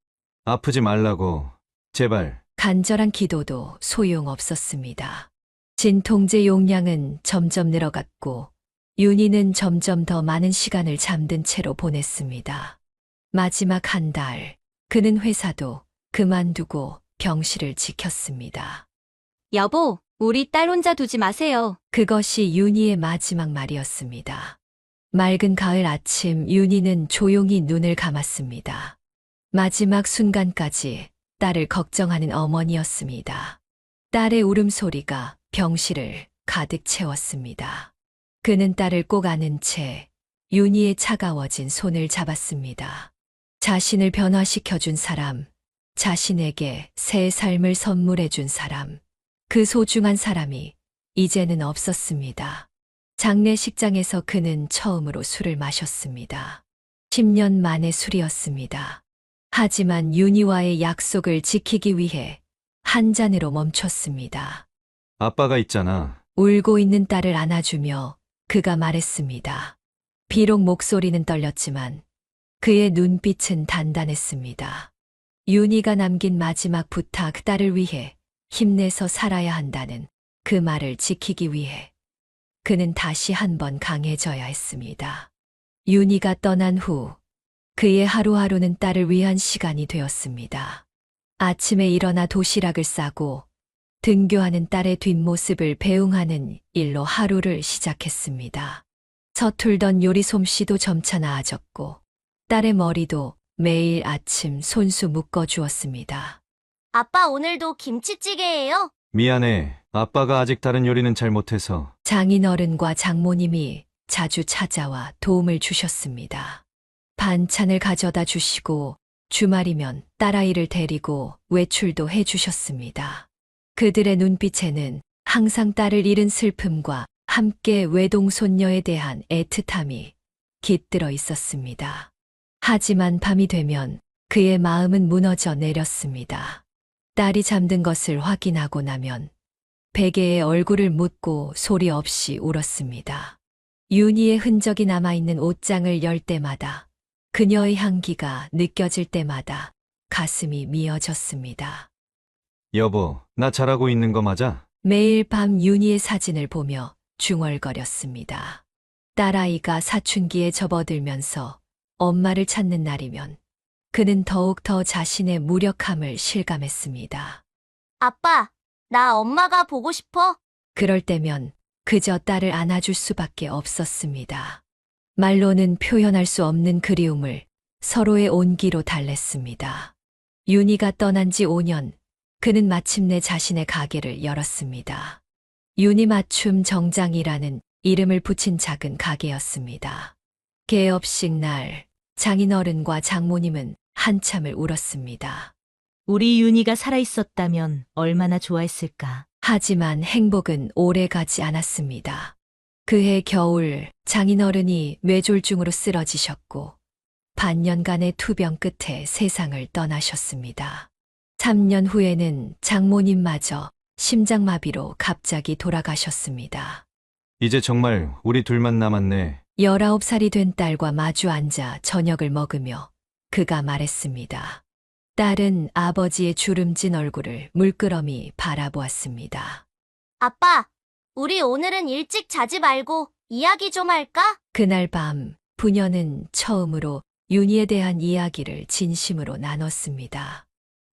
아프지 말라고. 제발. 간절한 기도도 소용없었습니다. 진통제 용량은 점점 늘어갔고 윤희는 점점 더 많은 시간을 잠든 채로 보냈습니다. 마지막 한 달, 그는 회사도 그만두고 병실을 지켰습니다. 여보, 우리 딸 혼자 두지 마세요. 그것이 윤희의 마지막 말이었습니다. 맑은 가을 아침 윤희는 조용히 눈을 감았습니다. 마지막 순간까지 딸을 걱정하는 어머니였습니다. 딸의 울음소리가 병실을 가득 채웠습니다. 그는 딸을 꼭 안은 채 윤희의 차가워진 손을 잡았습니다. 자신을 변화시켜준 사람, 자신에게 새 삶을 선물해준 사람, 그 소중한 사람이 이제는 없었습니다. 장례식장에서 그는 처음으로 술을 마셨습니다. 10년 만의 술이었습니다. 하지만 윤희와의 약속을 지키기 위해 한 잔으로 멈췄습니다. 아빠가 있잖아. 울고 있는 딸을 안아주며 그가 말했습니다. 비록 목소리는 떨렸지만 그의 눈빛은 단단했습니다. 윤희가 남긴 마지막 부탁, 딸을 위해 힘내서 살아야 한다는 그 말을 지키기 위해 그는 다시 한번 강해져야 했습니다. 윤희가 떠난 후 그의 하루하루는 딸을 위한 시간이 되었습니다. 아침에 일어나 도시락을 싸고 등교하는 딸의 뒷모습을 배웅하는 일로 하루를 시작했습니다. 서툴던 요리 솜씨도 점차 나아졌고 딸의 머리도 매일 아침 손수 묶어주었습니다. 아빠 오늘도 김치찌개예요? 미안해. 아빠가 아직 다른 요리는 잘 못해서. 장인어른과 장모님이 자주 찾아와 도움을 주셨습니다. 반찬을 가져다 주시고 주말이면 딸아이를 데리고 외출도 해 주셨습니다. 그들의 눈빛에는 항상 딸을 잃은 슬픔과 함께 외동손녀에 대한 애틋함이 깃들어 있었습니다. 하지만 밤이 되면 그의 마음은 무너져 내렸습니다. 딸이 잠든 것을 확인하고 나면 베개에 얼굴을 묻고 소리 없이 울었습니다. 윤희의 흔적이 남아있는 옷장을 열 때마다, 그녀의 향기가 느껴질 때마다 가슴이 미어졌습니다. 여보, 나 잘하고 있는 거 맞아? 매일 밤 윤희의 사진을 보며 중얼거렸습니다. 딸아이가 사춘기에 접어들면서 엄마를 찾는 날이면 그는 더욱 더 자신의 무력함을 실감했습니다. 아빠, 나 엄마가 보고 싶어. 그럴 때면 그저 딸을 안아줄 수밖에 없었습니다. 말로는 표현할 수 없는 그리움을 서로의 온기로 달랬습니다. 윤희가 떠난 지 5년, 그는 마침내 자신의 가게를 열었습니다. 윤희 맞춤 정장이라는 이름을 붙인 작은 가게였습니다. 개업식 날, 장인어른과 장모님은 한참을 울었습니다. 우리 윤희가 살아있었다면 얼마나 좋아했을까. 하지만 행복은 오래 가지 않았습니다. 그해 겨울 장인어른이 뇌졸중으로 쓰러지셨고 반년간의 투병 끝에 세상을 떠나셨습니다. 3년 후에는 장모님마저 심장마비로 갑자기 돌아가셨습니다. 이제 정말 우리 둘만 남았네. 19살이 된 딸과 마주 앉아 저녁을 먹으며 그가 말했습니다. 딸은 아버지의 주름진 얼굴을 물끄러미 바라보았습니다. 아빠, 우리 오늘은 일찍 자지 말고 이야기 좀 할까? 그날 밤 부녀는 처음으로 윤희에 대한 이야기를 진심으로 나눴습니다.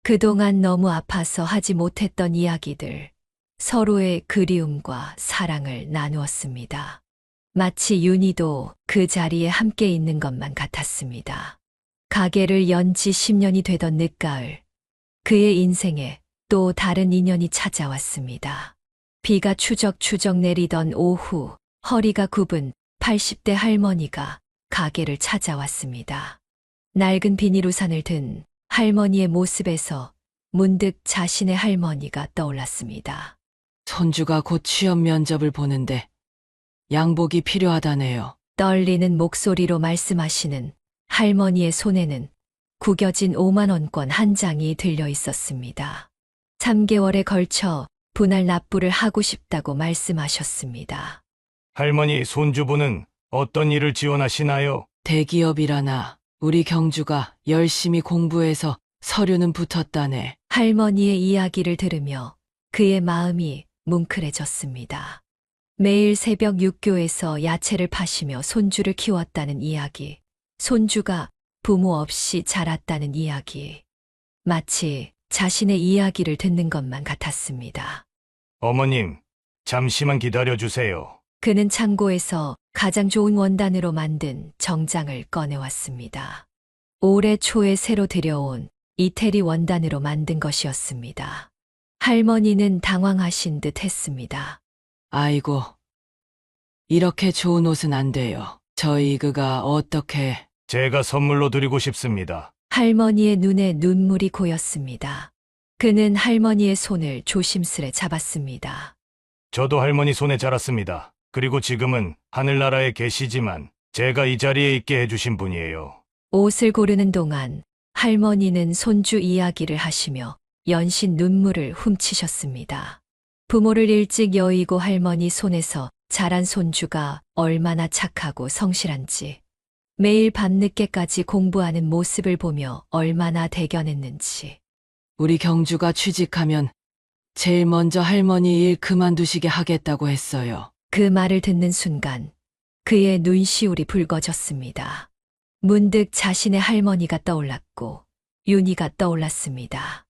그동안 너무 아파서 하지 못했던 이야기들, 서로의 그리움과 사랑을 나누었습니다. 마치 윤희도 그 자리에 함께 있는 것만 같았습니다. 가게를 연 지 10년이 되던 늦가을, 그의 인생에 또 다른 인연이 찾아왔습니다. 비가 추적추적 내리던 오후, 허리가 굽은 80대 할머니가 가게를 찾아왔습니다. 낡은 비닐우산을 든 할머니의 모습에서 문득 자신의 할머니가 떠올랐습니다. 손주가 곧 취업 면접을 보는데 양복이 필요하다네요. 떨리는 목소리로 말씀하시는 할머니의 손에는 구겨진 5만 원권 한 장이 들려 있었습니다. 3개월에 걸쳐 분할 납부를 하고 싶다고 말씀하셨습니다. 할머니, 손주분은 어떤 일을 지원하시나요? 대기업이라나 우리 경주가 열심히 공부해서 서류는 붙었다네. 할머니의 이야기를 들으며 그의 마음이 뭉클해졌습니다. 매일 새벽 육교에서 야채를 파시며 손주를 키웠다는 이야기, 손주가 부모 없이 자랐다는 이야기, 마치 자신의 이야기를 듣는 것만 같았습니다. 어머님, 잠시만 기다려주세요. 그는 창고에서 가장 좋은 원단으로 만든 정장을 꺼내왔습니다. 올해 초에 새로 들여온 이태리 원단으로 만든 것이었습니다. 할머니는 당황하신 듯 했습니다. 아이고, 이렇게 좋은 옷은 안 돼요. 저희 그가 어떻게... 제가 선물로 드리고 싶습니다. 할머니의 눈에 눈물이 고였습니다. 그는 할머니의 손을 조심스레 잡았습니다. 저도 할머니 손에 자랐습니다. 그리고 지금은 하늘나라에 계시지만 제가 이 자리에 있게 해주신 분이에요. 옷을 고르는 동안 할머니는 손주 이야기를 하시며 연신 눈물을 훔치셨습니다. 부모를 일찍 여의고 할머니 손에서 자란 손주가 얼마나 착하고 성실한지, 매일 밤늦게까지 공부하는 모습을 보며 얼마나 대견했는지. 우리 경주가 취직하면 제일 먼저 할머니 일 그만두시게 하겠다고 했어요. 그 말을 듣는 순간 그의 눈시울이 붉어졌습니다. 문득 자신의 할머니가 떠올랐고 윤희가 떠올랐습니다.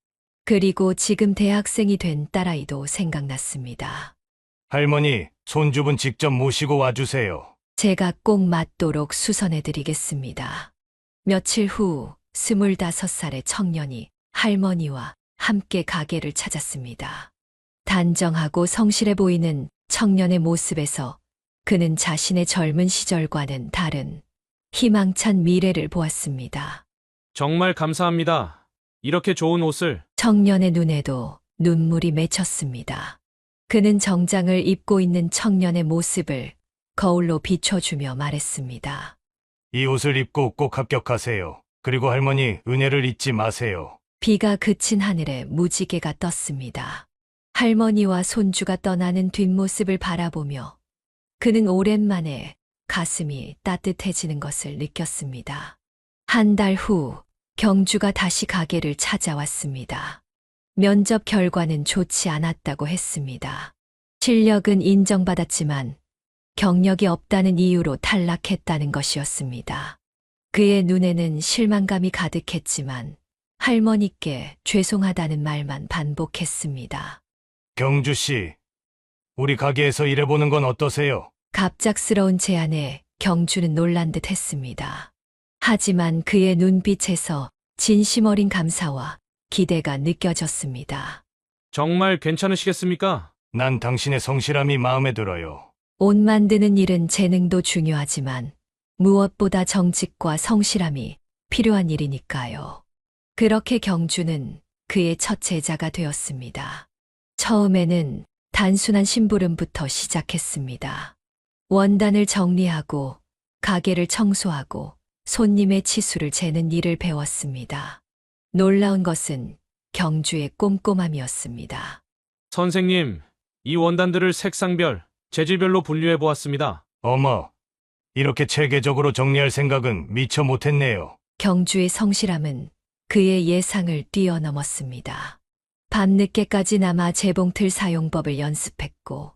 그리고 지금 대학생이 된 딸아이도 생각났습니다. 할머니, 손주분 직접 모시고 와주세요. 제가 꼭 맞도록 수선해드리겠습니다. 며칠 후 25살의 청년이 할머니와 함께 가게를 찾았습니다. 단정하고 성실해 보이는 청년의 모습에서 그는 자신의 젊은 시절과는 다른 희망찬 미래를 보았습니다. 정말 감사합니다. 이렇게 좋은 옷을. 청년의 눈에도 눈물이 맺혔습니다. 그는 정장을 입고 있는 청년의 모습을 거울로 비춰주며 말했습니다. 이 옷을 입고 꼭 합격하세요. 그리고 할머니, 은혜를 잊지 마세요. 비가 그친 하늘에 무지개가 떴습니다. 할머니와 손주가 떠나는 뒷모습을 바라보며 그는 오랜만에 가슴이 따뜻해지는 것을 느꼈습니다. 한 달 후 경주가 다시 가게를 찾아왔습니다. 면접 결과는 좋지 않았다고 했습니다. 실력은 인정받았지만 경력이 없다는 이유로 탈락했다는 것이었습니다. 그의 눈에는 실망감이 가득했지만 할머니께 죄송하다는 말만 반복했습니다. 경주 씨, 우리 가게에서 일해보는 건 어떠세요? 갑작스러운 제안에 경주는 놀란 듯 했습니다. 하지만 그의 눈빛에서 진심 어린 감사와 기대가 느껴졌습니다. 정말 괜찮으시겠습니까? 난 당신의 성실함이 마음에 들어요. 옷 만드는 일은 재능도 중요하지만 무엇보다 정직과 성실함이 필요한 일이니까요. 그렇게 경주는 그의 첫 제자가 되었습니다. 처음에는 단순한 심부름부터 시작했습니다. 원단을 정리하고 가게를 청소하고 손님의 치수를 재는 일을 배웠습니다. 놀라운 것은 경주의 꼼꼼함이었습니다. 선생님, 이 원단들을 색상별, 재질별로 분류해 보았습니다. 어머, 이렇게 체계적으로 정리할 생각은 미처 못했네요. 경주의 성실함은 그의 예상을 뛰어넘었습니다. 밤늦게까지 남아 재봉틀 사용법을 연습했고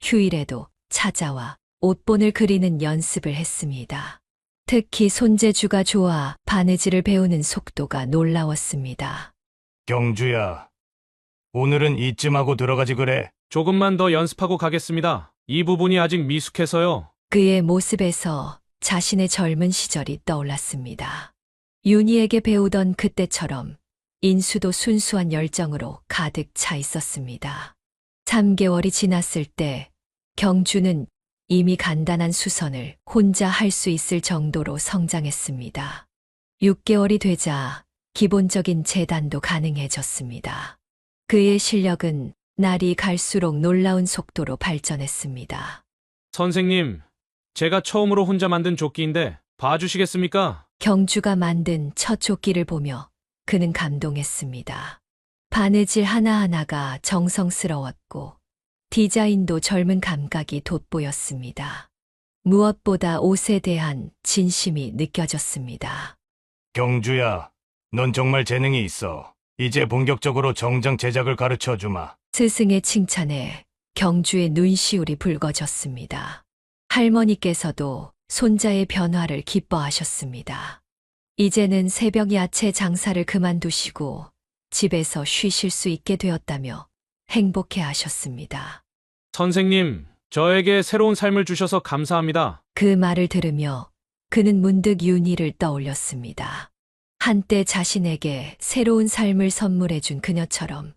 휴일에도 찾아와 옷본을 그리는 연습을 했습니다. 특히 손재주가 좋아 바느질을 배우는 속도가 놀라웠습니다. 경주야, 오늘은 이쯤 하고 들어가지 그래. 조금만 더 연습하고 가겠습니다. 이 부분이 아직 미숙해서요. 그의 모습에서 자신의 젊은 시절이 떠올랐습니다. 윤희에게 배우던 그때처럼 인수도 순수한 열정으로 가득 차 있었습니다. 3개월이 지났을 때 경주는 이미 간단한 수선을 혼자 할 수 있을 정도로 성장했습니다. 6개월이 되자 기본적인 재단도 가능해졌습니다. 그의 실력은 날이 갈수록 놀라운 속도로 발전했습니다. 선생님, 제가 처음으로 혼자 만든 조끼인데 봐주시겠습니까? 경주가 만든 첫 조끼를 보며 그는 감동했습니다. 바느질 하나하나가 정성스러웠고 디자인도 젊은 감각이 돋보였습니다. 무엇보다 옷에 대한 진심이 느껴졌습니다. 경주야, 넌 정말 재능이 있어. 이제 본격적으로 정장 제작을 가르쳐 주마. 스승의 칭찬에 경주의 눈시울이 붉어졌습니다. 할머니께서도 손자의 변화를 기뻐하셨습니다. 이제는 새벽 야채 장사를 그만두시고 집에서 쉬실 수 있게 되었다며 행복해 하셨습니다. 선생님, 저에게 새로운 삶을 주셔서 감사합니다. 그 말을 들으며 그는 문득 윤희를 떠올렸습니다. 한때 자신에게 새로운 삶을 선물해 준 그녀처럼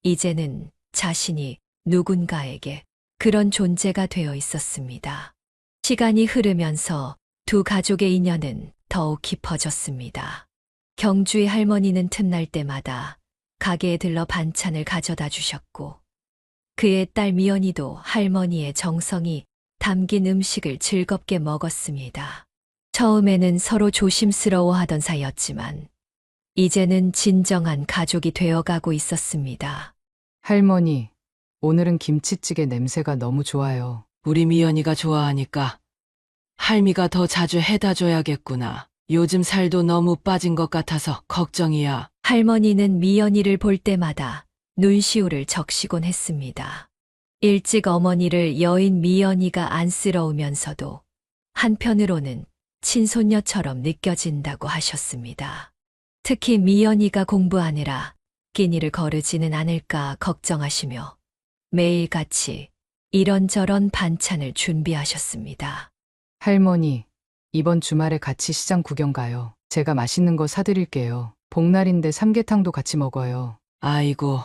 이제는 자신이 누군가에게 그런 존재가 되어 있었습니다. 시간이 흐르면서 두 가족의 인연은 더욱 깊어졌습니다. 경주의 할머니는 틈날 때마다 가게에 들러 반찬을 가져다 주셨고 그의 딸 미연이도 할머니의 정성이 담긴 음식을 즐겁게 먹었습니다. 처음에는 서로 조심스러워하던 사이였지만 이제는 진정한 가족이 되어가고 있었습니다. 할머니, 오늘은 김치찌개 냄새가 너무 좋아요. 우리 미연이가 좋아하니까 할미가 더 자주 해다 줘야겠구나. 요즘 살도 너무 빠진 것 같아서 걱정이야. 할머니는 미연이를 볼 때마다 눈시울을 적시곤 했습니다. 일찍 어머니를 여인 미연이가 안쓰러우면서도 한편으로는 친손녀처럼 느껴진다고 하셨습니다. 특히 미연이가 공부하느라 끼니를 거르지는 않을까 걱정하시며 매일같이 이런저런 반찬을 준비하셨습니다. 할머니, 이번 주말에 같이 시장 구경 가요. 제가 맛있는 거 사드릴게요. 복날인데 삼계탕도 같이 먹어요. 아이고,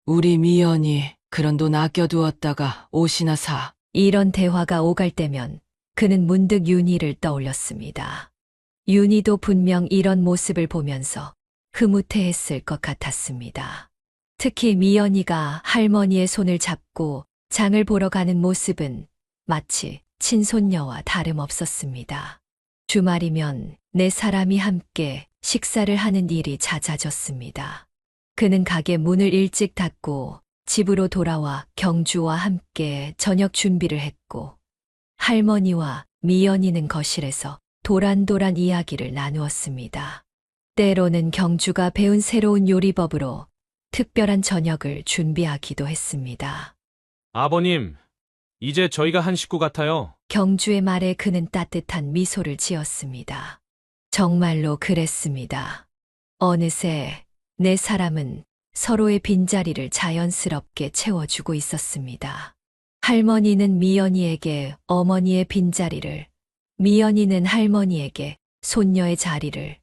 우리 미연이 그런 돈 아껴두었다가 옷이나 사. 이런 대화가 오갈 때면 그는 문득 윤희를 떠올렸습니다. 윤희도 분명 이런 모습을 보면서 흐뭇해했을 것 같았습니다. 특히 미연이가 할머니의 손을 잡고 장을 보러 가는 모습은 마치 친손녀와 다름없었습니다. 주말이면 네 사람이 함께 식사를 하는 일이 잦아졌습니다. 그는 가게 문을 일찍 닫고 집으로 돌아와 경주와 함께 저녁 준비를 했고, 할머니와 미연이는 거실에서 도란도란 이야기를 나누었습니다. 때로는 경주가 배운 새로운 요리법으로 특별한 저녁을 준비하기도 했습니다. 아버님, 이제 저희가 한 식구 같아요. 경주의 말에 그는 따뜻한 미소를 지었습니다. 정말로 그랬습니다. 어느새 네 사람은 서로의 빈자리를 자연스럽게 채워주고 있었습니다. 할머니는 미연이에게 어머니의 빈자리를, 미연이는 할머니에게 손녀의 자리를,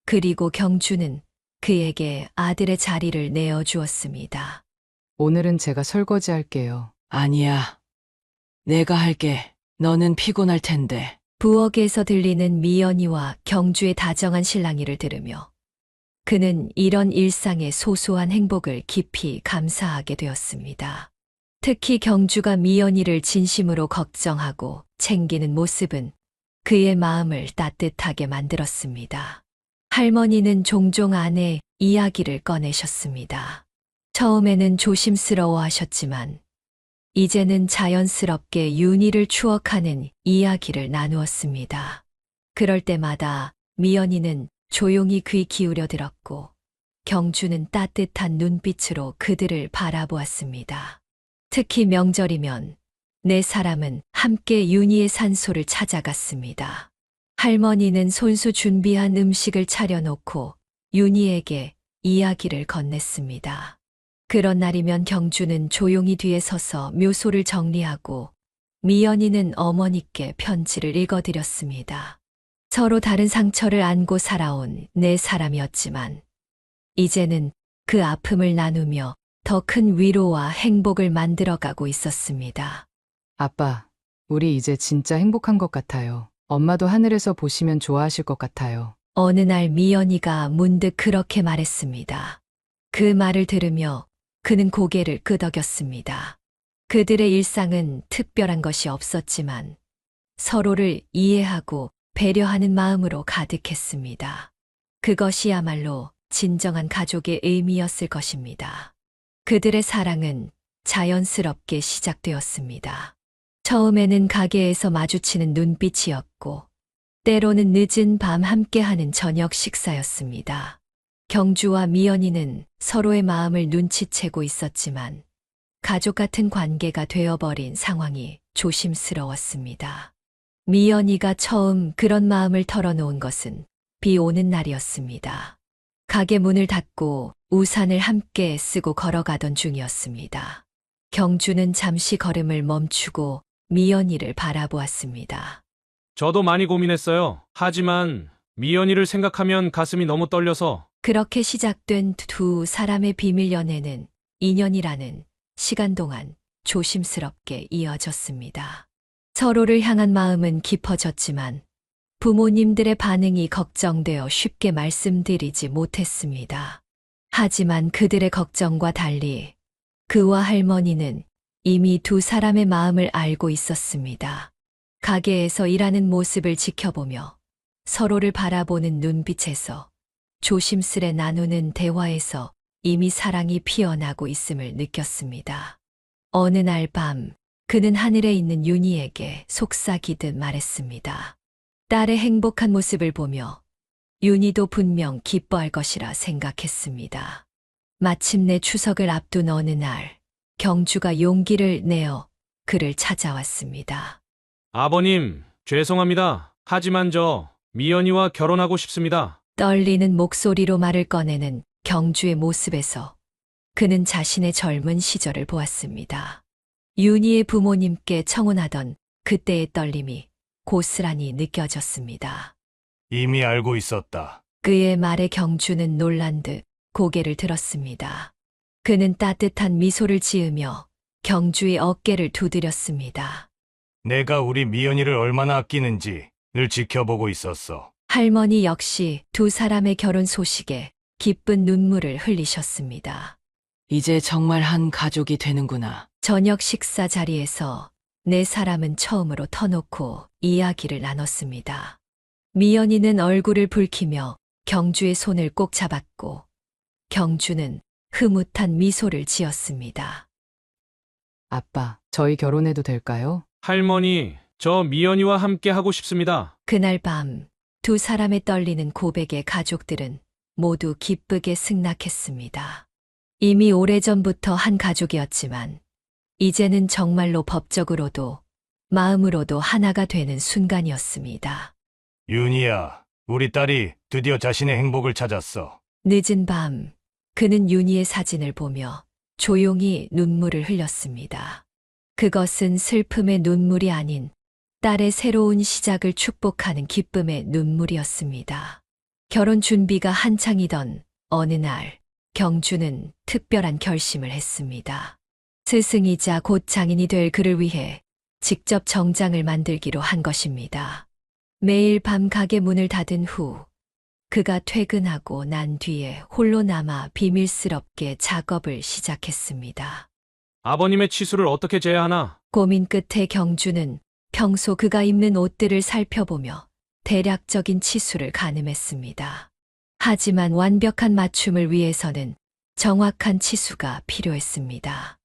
그리고 경주는 그에게 아들의 자리를 내어주었습니다. 오늘은 제가 설거지 할게요. 아니야. 내가 할게. 너는 피곤할 텐데. 부엌에서 들리는 미연이와 경주의 다정한 실랑이를 들으며 그는 이런 일상의 소소한 행복을 깊이 감사하게 되었습니다. 특히 경주가 미연이를 진심으로 걱정하고 챙기는 모습은 그의 마음을 따뜻하게 만들었습니다. 할머니는 종종 아내 이야기를 꺼내셨습니다. 처음에는 조심스러워 하셨지만 이제는 자연스럽게 윤희를 추억하는 이야기를 나누었습니다. 그럴 때마다 미연이는 조용히 귀 기울여 들었고 경주는 따뜻한 눈빛으로 그들을 바라보았습니다. 특히 명절이면 네 사람은 함께 윤희의 산소를 찾아갔습니다. 할머니는 손수 준비한 음식을 차려놓고 윤희에게 이야기를 건넸습니다. 그런 날이면 경주는 조용히 뒤에 서서 묘소를 정리하고 미연이는 어머니께 편지를 읽어드렸습니다. 서로 다른 상처를 안고 살아온 네 사람이었지만 이제는 그 아픔을 나누며 더 큰 위로와 행복을 만들어가고 있었습니다. 아빠, 우리 이제 진짜 행복한 것 같아요. 엄마도 하늘에서 보시면 좋아하실 것 같아요. 어느 날 미연이가 문득 그렇게 말했습니다. 그 말을 들으며 그는 고개를 끄덕였습니다. 그들의 일상은 특별한 것이 없었지만 서로를 이해하고 배려하는 마음으로 가득했습니다. 그것이야말로 진정한 가족의 의미였을 것입니다. 그들의 사랑은 자연스럽게 시작되었습니다. 처음에는 가게에서 마주치는 눈빛이었고 때로는 늦은 밤 함께하는 저녁 식사였습니다. 경주와 미연이는 서로의 마음을 눈치채고 있었지만 가족 같은 관계가 되어버린 상황이 조심스러웠습니다. 미연이가 처음 그런 마음을 털어놓은 것은 비 오는 날이었습니다. 가게 문을 닫고 우산을 함께 쓰고 걸어가던 중이었습니다. 경주는 잠시 걸음을 멈추고 미연이를 바라보았습니다. 저도 많이 고민했어요. 하지만 미연이를 생각하면 가슴이 너무 떨려서. 그렇게 시작된 두 사람의 비밀 연애는 2년이라는 시간 동안 조심스럽게 이어졌습니다. 서로를 향한 마음은 깊어졌지만 부모님들의 반응이 걱정되어 쉽게 말씀드리지 못했습니다. 하지만 그들의 걱정과 달리 그와 할머니는 이미 두 사람의 마음을 알고 있었습니다. 가게에서 일하는 모습을 지켜보며 서로를 바라보는 눈빛에서 조심스레 나누는 대화에서 이미 사랑이 피어나고 있음을 느꼈습니다. 어느 날 밤 그는 하늘에 있는 윤희에게 속삭이듯 말했습니다. 딸의 행복한 모습을 보며 윤희도 분명 기뻐할 것이라 생각했습니다. 마침내 추석을 앞둔 어느 날 경주가 용기를 내어 그를 찾아왔습니다. 아버님, 죄송합니다. 하지만 저 미연이와 결혼하고 싶습니다. 떨리는 목소리로 말을 꺼내는 경주의 모습에서 그는 자신의 젊은 시절을 보았습니다. 윤희의 부모님께 청혼하던 그때의 떨림이 고스란히 느껴졌습니다. 이미 알고 있었다. 그의 말에 경주는 놀란 듯 고개를 들었습니다. 그는 따뜻한 미소를 지으며 경주의 어깨를 두드렸습니다. 내가 우리 미연이를 얼마나 아끼는지 늘 지켜보고 있었어. 할머니 역시 두 사람의 결혼 소식에 기쁜 눈물을 흘리셨습니다. 이제 정말 한 가족이 되는구나. 저녁 식사 자리에서 네 사람은 처음으로 터놓고 이야기를 나눴습니다. 미연이는 얼굴을 붉히며 경주의 손을 꼭 잡았고 경주는 흐뭇한 미소를 지었습니다. 아빠, 저희 결혼해도 될까요? 할머니, 저 미연이와 함께 하고 싶습니다. 그날 밤 두 사람의 떨리는 고백에 가족들은 모두 기쁘게 승낙했습니다. 이미 오래전부터 한 가족이었지만 이제는 정말로 법적으로도 마음으로도 하나가 되는 순간이었습니다. 윤희야, 우리 딸이 드디어 자신의 행복을 찾았어. 늦은 밤 그는 윤희의 사진을 보며 조용히 눈물을 흘렸습니다. 그것은 슬픔의 눈물이 아닌 딸의 새로운 시작을 축복하는 기쁨의 눈물이었습니다. 결혼 준비가 한창이던 어느 날 경주는 특별한 결심을 했습니다. 스승이자 곧 장인이 될 그를 위해 직접 정장을 만들기로 한 것입니다. 매일 밤 가게 문을 닫은 후 그가 퇴근하고 난 뒤에 홀로 남아 비밀스럽게 작업을 시작했습니다. 아버님의 치수를 어떻게 재야 하나? 고민 끝에 경주는 평소 그가 입는 옷들을 살펴보며 대략적인 치수를 가늠했습니다. 하지만 완벽한 맞춤을 위해서는 정확한 치수가 필요했습니다.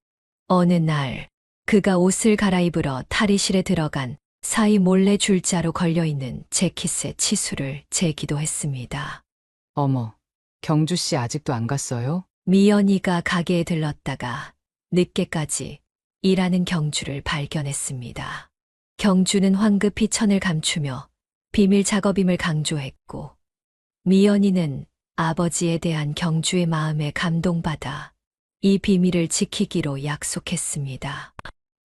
어느 날 그가 옷을 갈아입으러 탈의실에 들어간 사이 몰래 줄자로 걸려있는 재킷의 치수를 재기도 했습니다. 어머, 경주 씨 아직도 안 갔어요? 미연이가 가게에 들렀다가 늦게까지 일하는 경주를 발견했습니다. 경주는 황급히 천을 감추며 비밀 작업임을 강조했고 미연이는 아버지에 대한 경주의 마음에 감동받아 이 비밀을 지키기로 약속했습니다.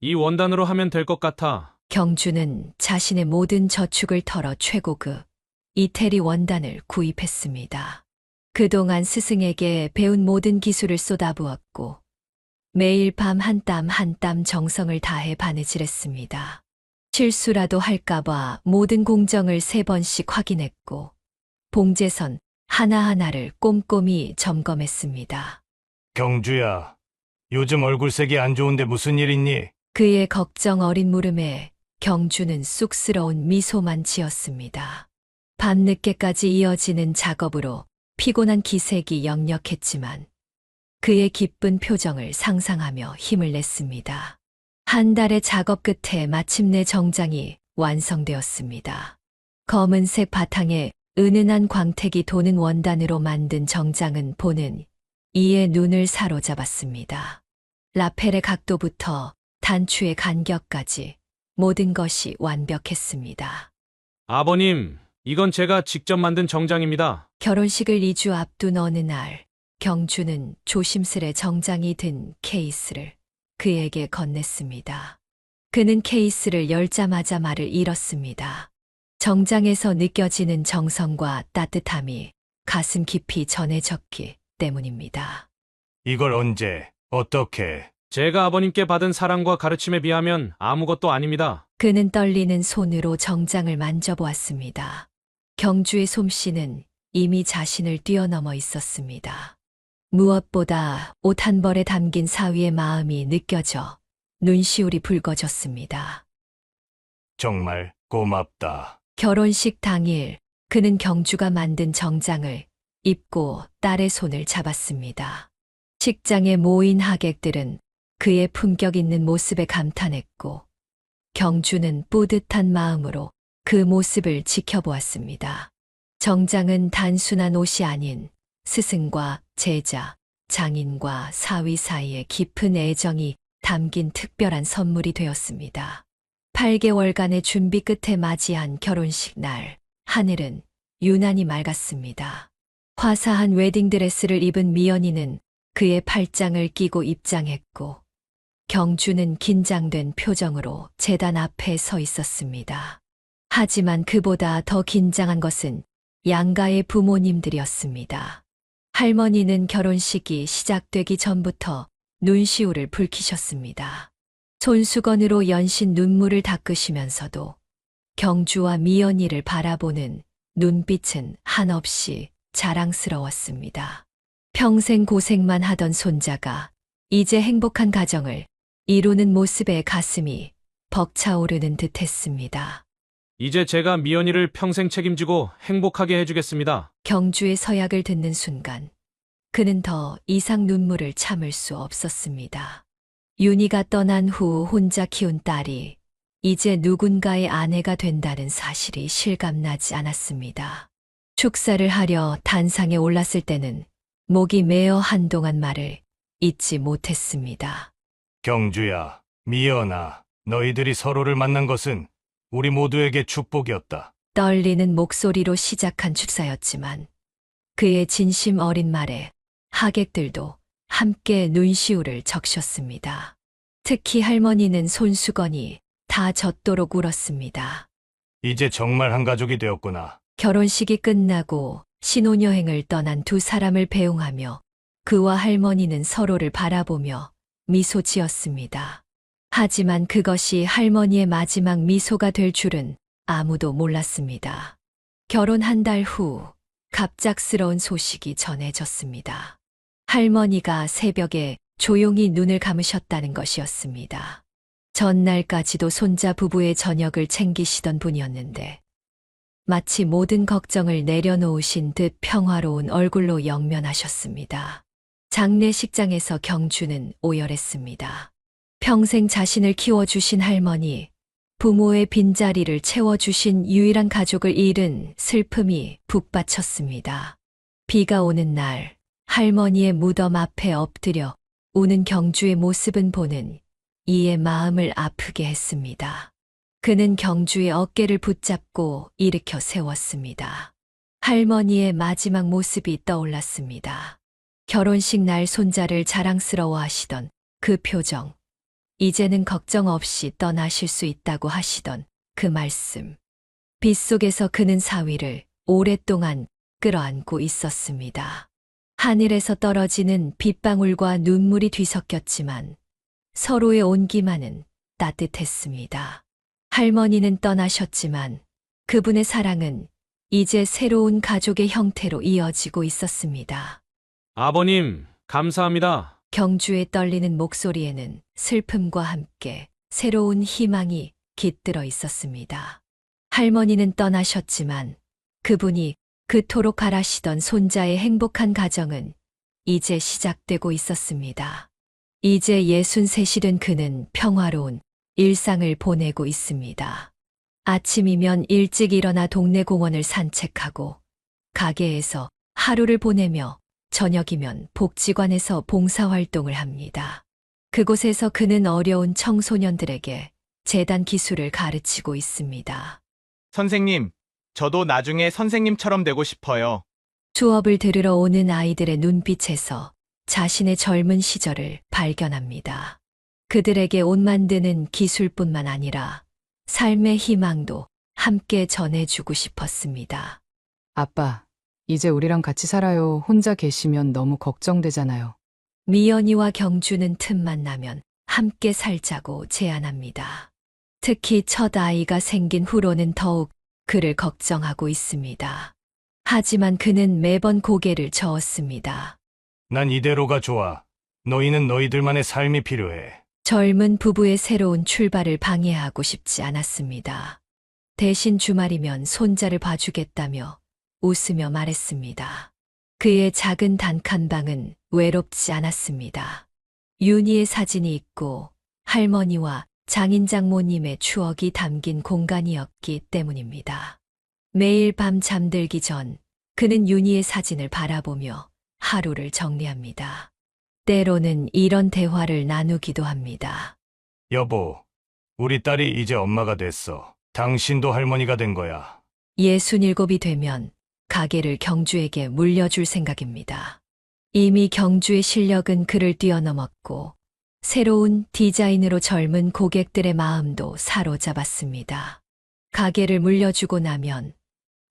이 원단으로 하면 될 것 같아. 경주는 자신의 모든 저축을 털어 최고급 이태리 원단을 구입했습니다. 그동안 스승에게 배운 모든 기술을 쏟아부었고 매일 밤 한 땀 한 땀 정성을 다해 바느질했습니다. 실수라도 할까봐 모든 공정을 3번씩 확인했고 봉제선 하나하나를 꼼꼼히 점검했습니다. 경주야, 요즘 얼굴색이 안 좋은데 무슨 일 있니? 그의 걱정 어린 물음에 경주는 쑥스러운 미소만 지었습니다. 밤늦게까지 이어지는 작업으로 피곤한 기색이 역력했지만 그의 기쁜 표정을 상상하며 힘을 냈습니다. 한 달의 작업 끝에 마침내 정장이 완성되었습니다. 검은색 바탕에 은은한 광택이 도는 원단으로 만든 정장은 보는 이의 눈을 사로잡았습니다. 라펠의 각도부터 단추의 간격까지 모든 것이 완벽했습니다. 아버님, 이건 제가 직접 만든 정장입니다. 결혼식을 2주 앞둔 어느 날 경주는 조심스레 정장이 든 케이스를 그에게 건넸습니다. 그는 케이스를 열자마자 말을 잃었습니다. 정장에서 느껴지는 정성과 따뜻함이 가슴 깊이 전해졌기 때문입니다. 이걸 언제, 어떻게? 제가 아버님께 받은 사랑과 가르침에 비하면 아무것도 아닙니다. 그는 떨리는 손으로 정장을 만져보았습니다. 경주의 솜씨는 이미 자신을 뛰어넘어 있었습니다. 무엇보다 옷 한 벌에 담긴 사위의 마음이 느껴져 눈시울이 붉어졌습니다. 정말 고맙다. 결혼식 당일 그는 경주가 만든 정장을 입고 딸의 손을 잡았습니다. 식장에 모인 하객들은 그의 품격 있는 모습에 감탄했고 경주는 뿌듯한 마음으로 그 모습을 지켜보았습니다. 정장은 단순한 옷이 아닌 스승과 제자, 장인과 사위 사이의 깊은 애정이 담긴 특별한 선물이 되었습니다. 8개월간의 준비 끝에 맞이한 결혼식 날, 하늘은 유난히 맑았습니다. 화사한 웨딩드레스를 입은 미연이는 그의 팔짱을 끼고 입장했고 경주는 긴장된 표정으로 제단 앞에 서 있었습니다. 하지만 그보다 더 긴장한 것은 양가의 부모님들이었습니다. 할머니는 결혼식이 시작되기 전부터 눈시울을 붉히셨습니다. 손수건으로 연신 눈물을 닦으시면서도 경주와 미연이를 바라보는 눈빛은 한없이 자랑스러웠습니다. 평생 고생만 하던 손자가 이제 행복한 가정을 이루는 모습에 가슴이 벅차오르는 듯 했습니다. 이제 제가 미연이를 평생 책임지고 행복하게 해주겠습니다. 경주의 서약을 듣는 순간 그는 더 이상 눈물을 참을 수 없었습니다. 윤희가 떠난 후 혼자 키운 딸이 이제 누군가의 아내가 된다는 사실이 실감나지 않았습니다. 축사를 하려 단상에 올랐을 때는 목이 메어 한동안 말을 잇지 못했습니다. 경주야, 미연아, 너희들이 서로를 만난 것은 우리 모두에게 축복이었다. 떨리는 목소리로 시작한 축사였지만 그의 진심 어린 말에 하객들도 함께 눈시울을 적셨습니다. 특히 할머니는 손수건이 다 젖도록 울었습니다. 이제 정말 한 가족이 되었구나. 결혼식이 끝나고 신혼여행을 떠난 두 사람을 배웅하며 그와 할머니는 서로를 바라보며 미소 지었습니다. 하지만 그것이 할머니의 마지막 미소가 될 줄은 아무도 몰랐습니다. 결혼 한 달 후 갑작스러운 소식이 전해졌습니다. 할머니가 새벽에 조용히 눈을 감으셨다는 것이었습니다. 전날까지도 손자 부부의 저녁을 챙기시던 분이었는데 마치 모든 걱정을 내려놓으신 듯 평화로운 얼굴로 영면하셨습니다. 장례식장에서 경주는 오열했습니다. 평생 자신을 키워주신 할머니, 부모의 빈자리를 채워주신 유일한 가족을 잃은 슬픔이 북받쳤습니다. 비가 오는 날 할머니의 무덤 앞에 엎드려 우는 경주의 모습은 보는 이의 마음을 아프게 했습니다. 그는 경주의 어깨를 붙잡고 일으켜 세웠습니다. 할머니의 마지막 모습이 떠올랐습니다. 결혼식 날 손자를 자랑스러워하시던 그 표정, 이제는 걱정 없이 떠나실 수 있다고 하시던 그 말씀. 빗속에서 그는 사위를 오랫동안 끌어안고 있었습니다. 하늘에서 떨어지는 빗방울과 눈물이 뒤섞였지만 서로의 온기만은 따뜻했습니다. 할머니는 떠나셨지만 그분의 사랑은 이제 새로운 가족의 형태로 이어지고 있었습니다. 아버님, 감사합니다. 경주의 떨리는 목소리에는 슬픔과 함께 새로운 희망이 깃들어 있었습니다. 할머니는 떠나셨지만 그분이 그토록 바라시던 손자의 행복한 가정은 이제 시작되고 있었습니다. 이제 63이 된 그는 평화로운 일상을 보내고 있습니다. 아침이면 일찍 일어나 동네 공원을 산책하고 가게에서 하루를 보내며 저녁이면 복지관에서 봉사활동을 합니다. 그곳에서 그는 어려운 청소년들에게 재단 기술을 가르치고 있습니다. 선생님, 저도 나중에 선생님처럼 되고 싶어요. 수업을 들으러 오는 아이들의 눈빛에서 자신의 젊은 시절을 발견합니다. 그들에게 옷 만드는 기술뿐만 아니라 삶의 희망도 함께 전해주고 싶었습니다. 아빠, 이제 우리랑 같이 살아요. 혼자 계시면 너무 걱정되잖아요. 미연이와 경주는 틈만 나면 함께 살자고 제안합니다. 특히 첫 아이가 생긴 후로는 더욱 그를 걱정하고 있습니다. 하지만 그는 매번 고개를 저었습니다. 난 이대로가 좋아. 너희는 너희들만의 삶이 필요해. 젊은 부부의 새로운 출발을 방해하고 싶지 않았습니다. 대신 주말이면 손자를 봐주겠다며 웃으며 말했습니다. 그의 작은 단칸방은 외롭지 않았습니다. 윤희의 사진이 있고 할머니와 장인 장모님의 추억이 담긴 공간이었기 때문입니다. 매일 밤 잠들기 전 그는 윤희의 사진을 바라보며 하루를 정리합니다. 때로는 이런 대화를 나누기도 합니다. 여보, 우리 딸이 이제 엄마가 됐어. 당신도 할머니가 된 거야. 67이 되면 가게를 경주에게 물려줄 생각입니다. 이미 경주의 실력은 그를 뛰어넘었고 새로운 디자인으로 젊은 고객들의 마음도 사로잡았습니다. 가게를 물려주고 나면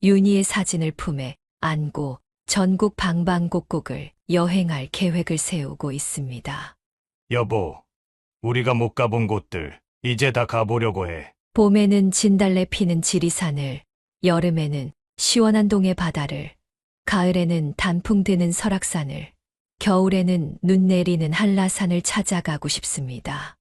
윤희의 사진을 품에 안고 전국 방방곡곡을 여행할 계획을 세우고 있습니다. 여보, 우리가 못 가본 곳들 이제 다 가보려고 해. 봄에는 진달래 피는 지리산을, 여름에는 시원한 동해 바다를, 가을에는 단풍 드는 설악산을, 겨울에는 눈 내리는 한라산을 찾아가고 싶습니다.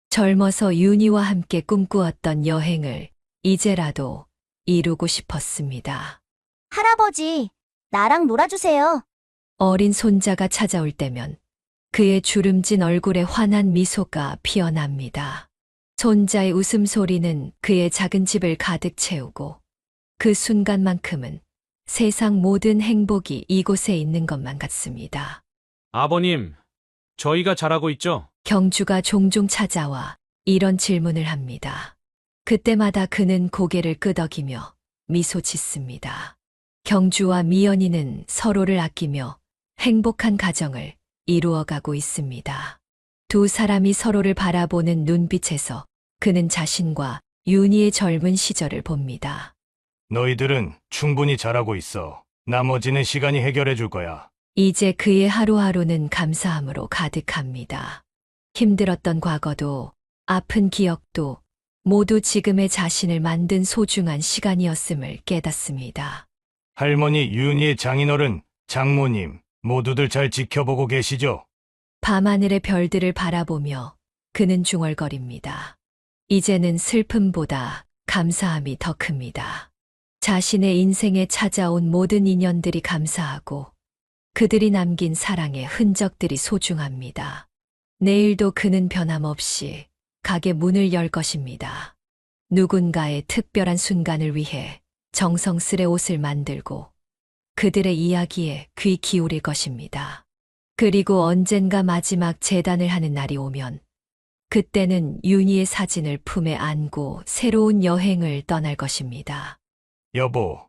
젊어서 윤희와 함께 꿈꾸었던 여행을 이제라도 이루고 싶었습니다. 할아버지, 나랑 놀아주세요. 어린 손자가 찾아올 때면 그의 주름진 얼굴에 환한 미소가 피어납니다. 손자의 웃음소리는 그의 작은 집을 가득 채우고 그 순간만큼은 세상 모든 행복이 이곳에 있는 것만 같습니다. 아버님, 저희가 잘하고 있죠? 경주가 종종 찾아와 이런 질문을 합니다. 그때마다 그는 고개를 끄덕이며 미소 짓습니다. 경주와 미연이는 서로를 아끼며 행복한 가정을 이루어가고 있습니다. 두 사람이 서로를 바라보는 눈빛에서 그는 자신과 윤희의 젊은 시절을 봅니다. 너희들은 충분히 잘하고 있어. 나머지는 시간이 해결해 줄 거야. 이제 그의 하루하루는 감사함으로 가득합니다. 힘들었던 과거도 아픈 기억도 모두 지금의 자신을 만든 소중한 시간이었음을 깨닫습니다. 할머니, 윤희의 장인어른, 장모님, 모두들 잘 지켜보고 계시죠? 밤하늘의 별들을 바라보며 그는 중얼거립니다. 이제는 슬픔보다 감사함이 더 큽니다. 자신의 인생에 찾아온 모든 인연들이 감사하고 그들이 남긴 사랑의 흔적들이 소중합니다. 내일도 그는 변함없이 가게 문을 열 것입니다. 누군가의 특별한 순간을 위해 정성스레 옷을 만들고 그들의 이야기에 귀 기울일 것입니다. 그리고 언젠가 마지막 제단을 하는 날이 오면 그때는 윤희의 사진을 품에 안고 새로운 여행을 떠날 것입니다. 여보,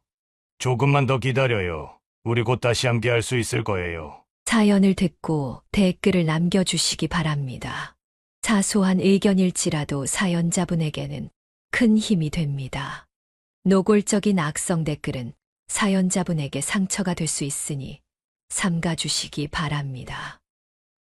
조금만 더 기다려요. 우리 곧 다시 함께할 수 있을 거예요. 사연을 듣고 댓글을 남겨주시기 바랍니다. 사소한 의견일지라도 사연자분에게는 큰 힘이 됩니다. 노골적인 악성 댓글은 사연자분에게 상처가 될 수 있으니 삼가주시기 바랍니다.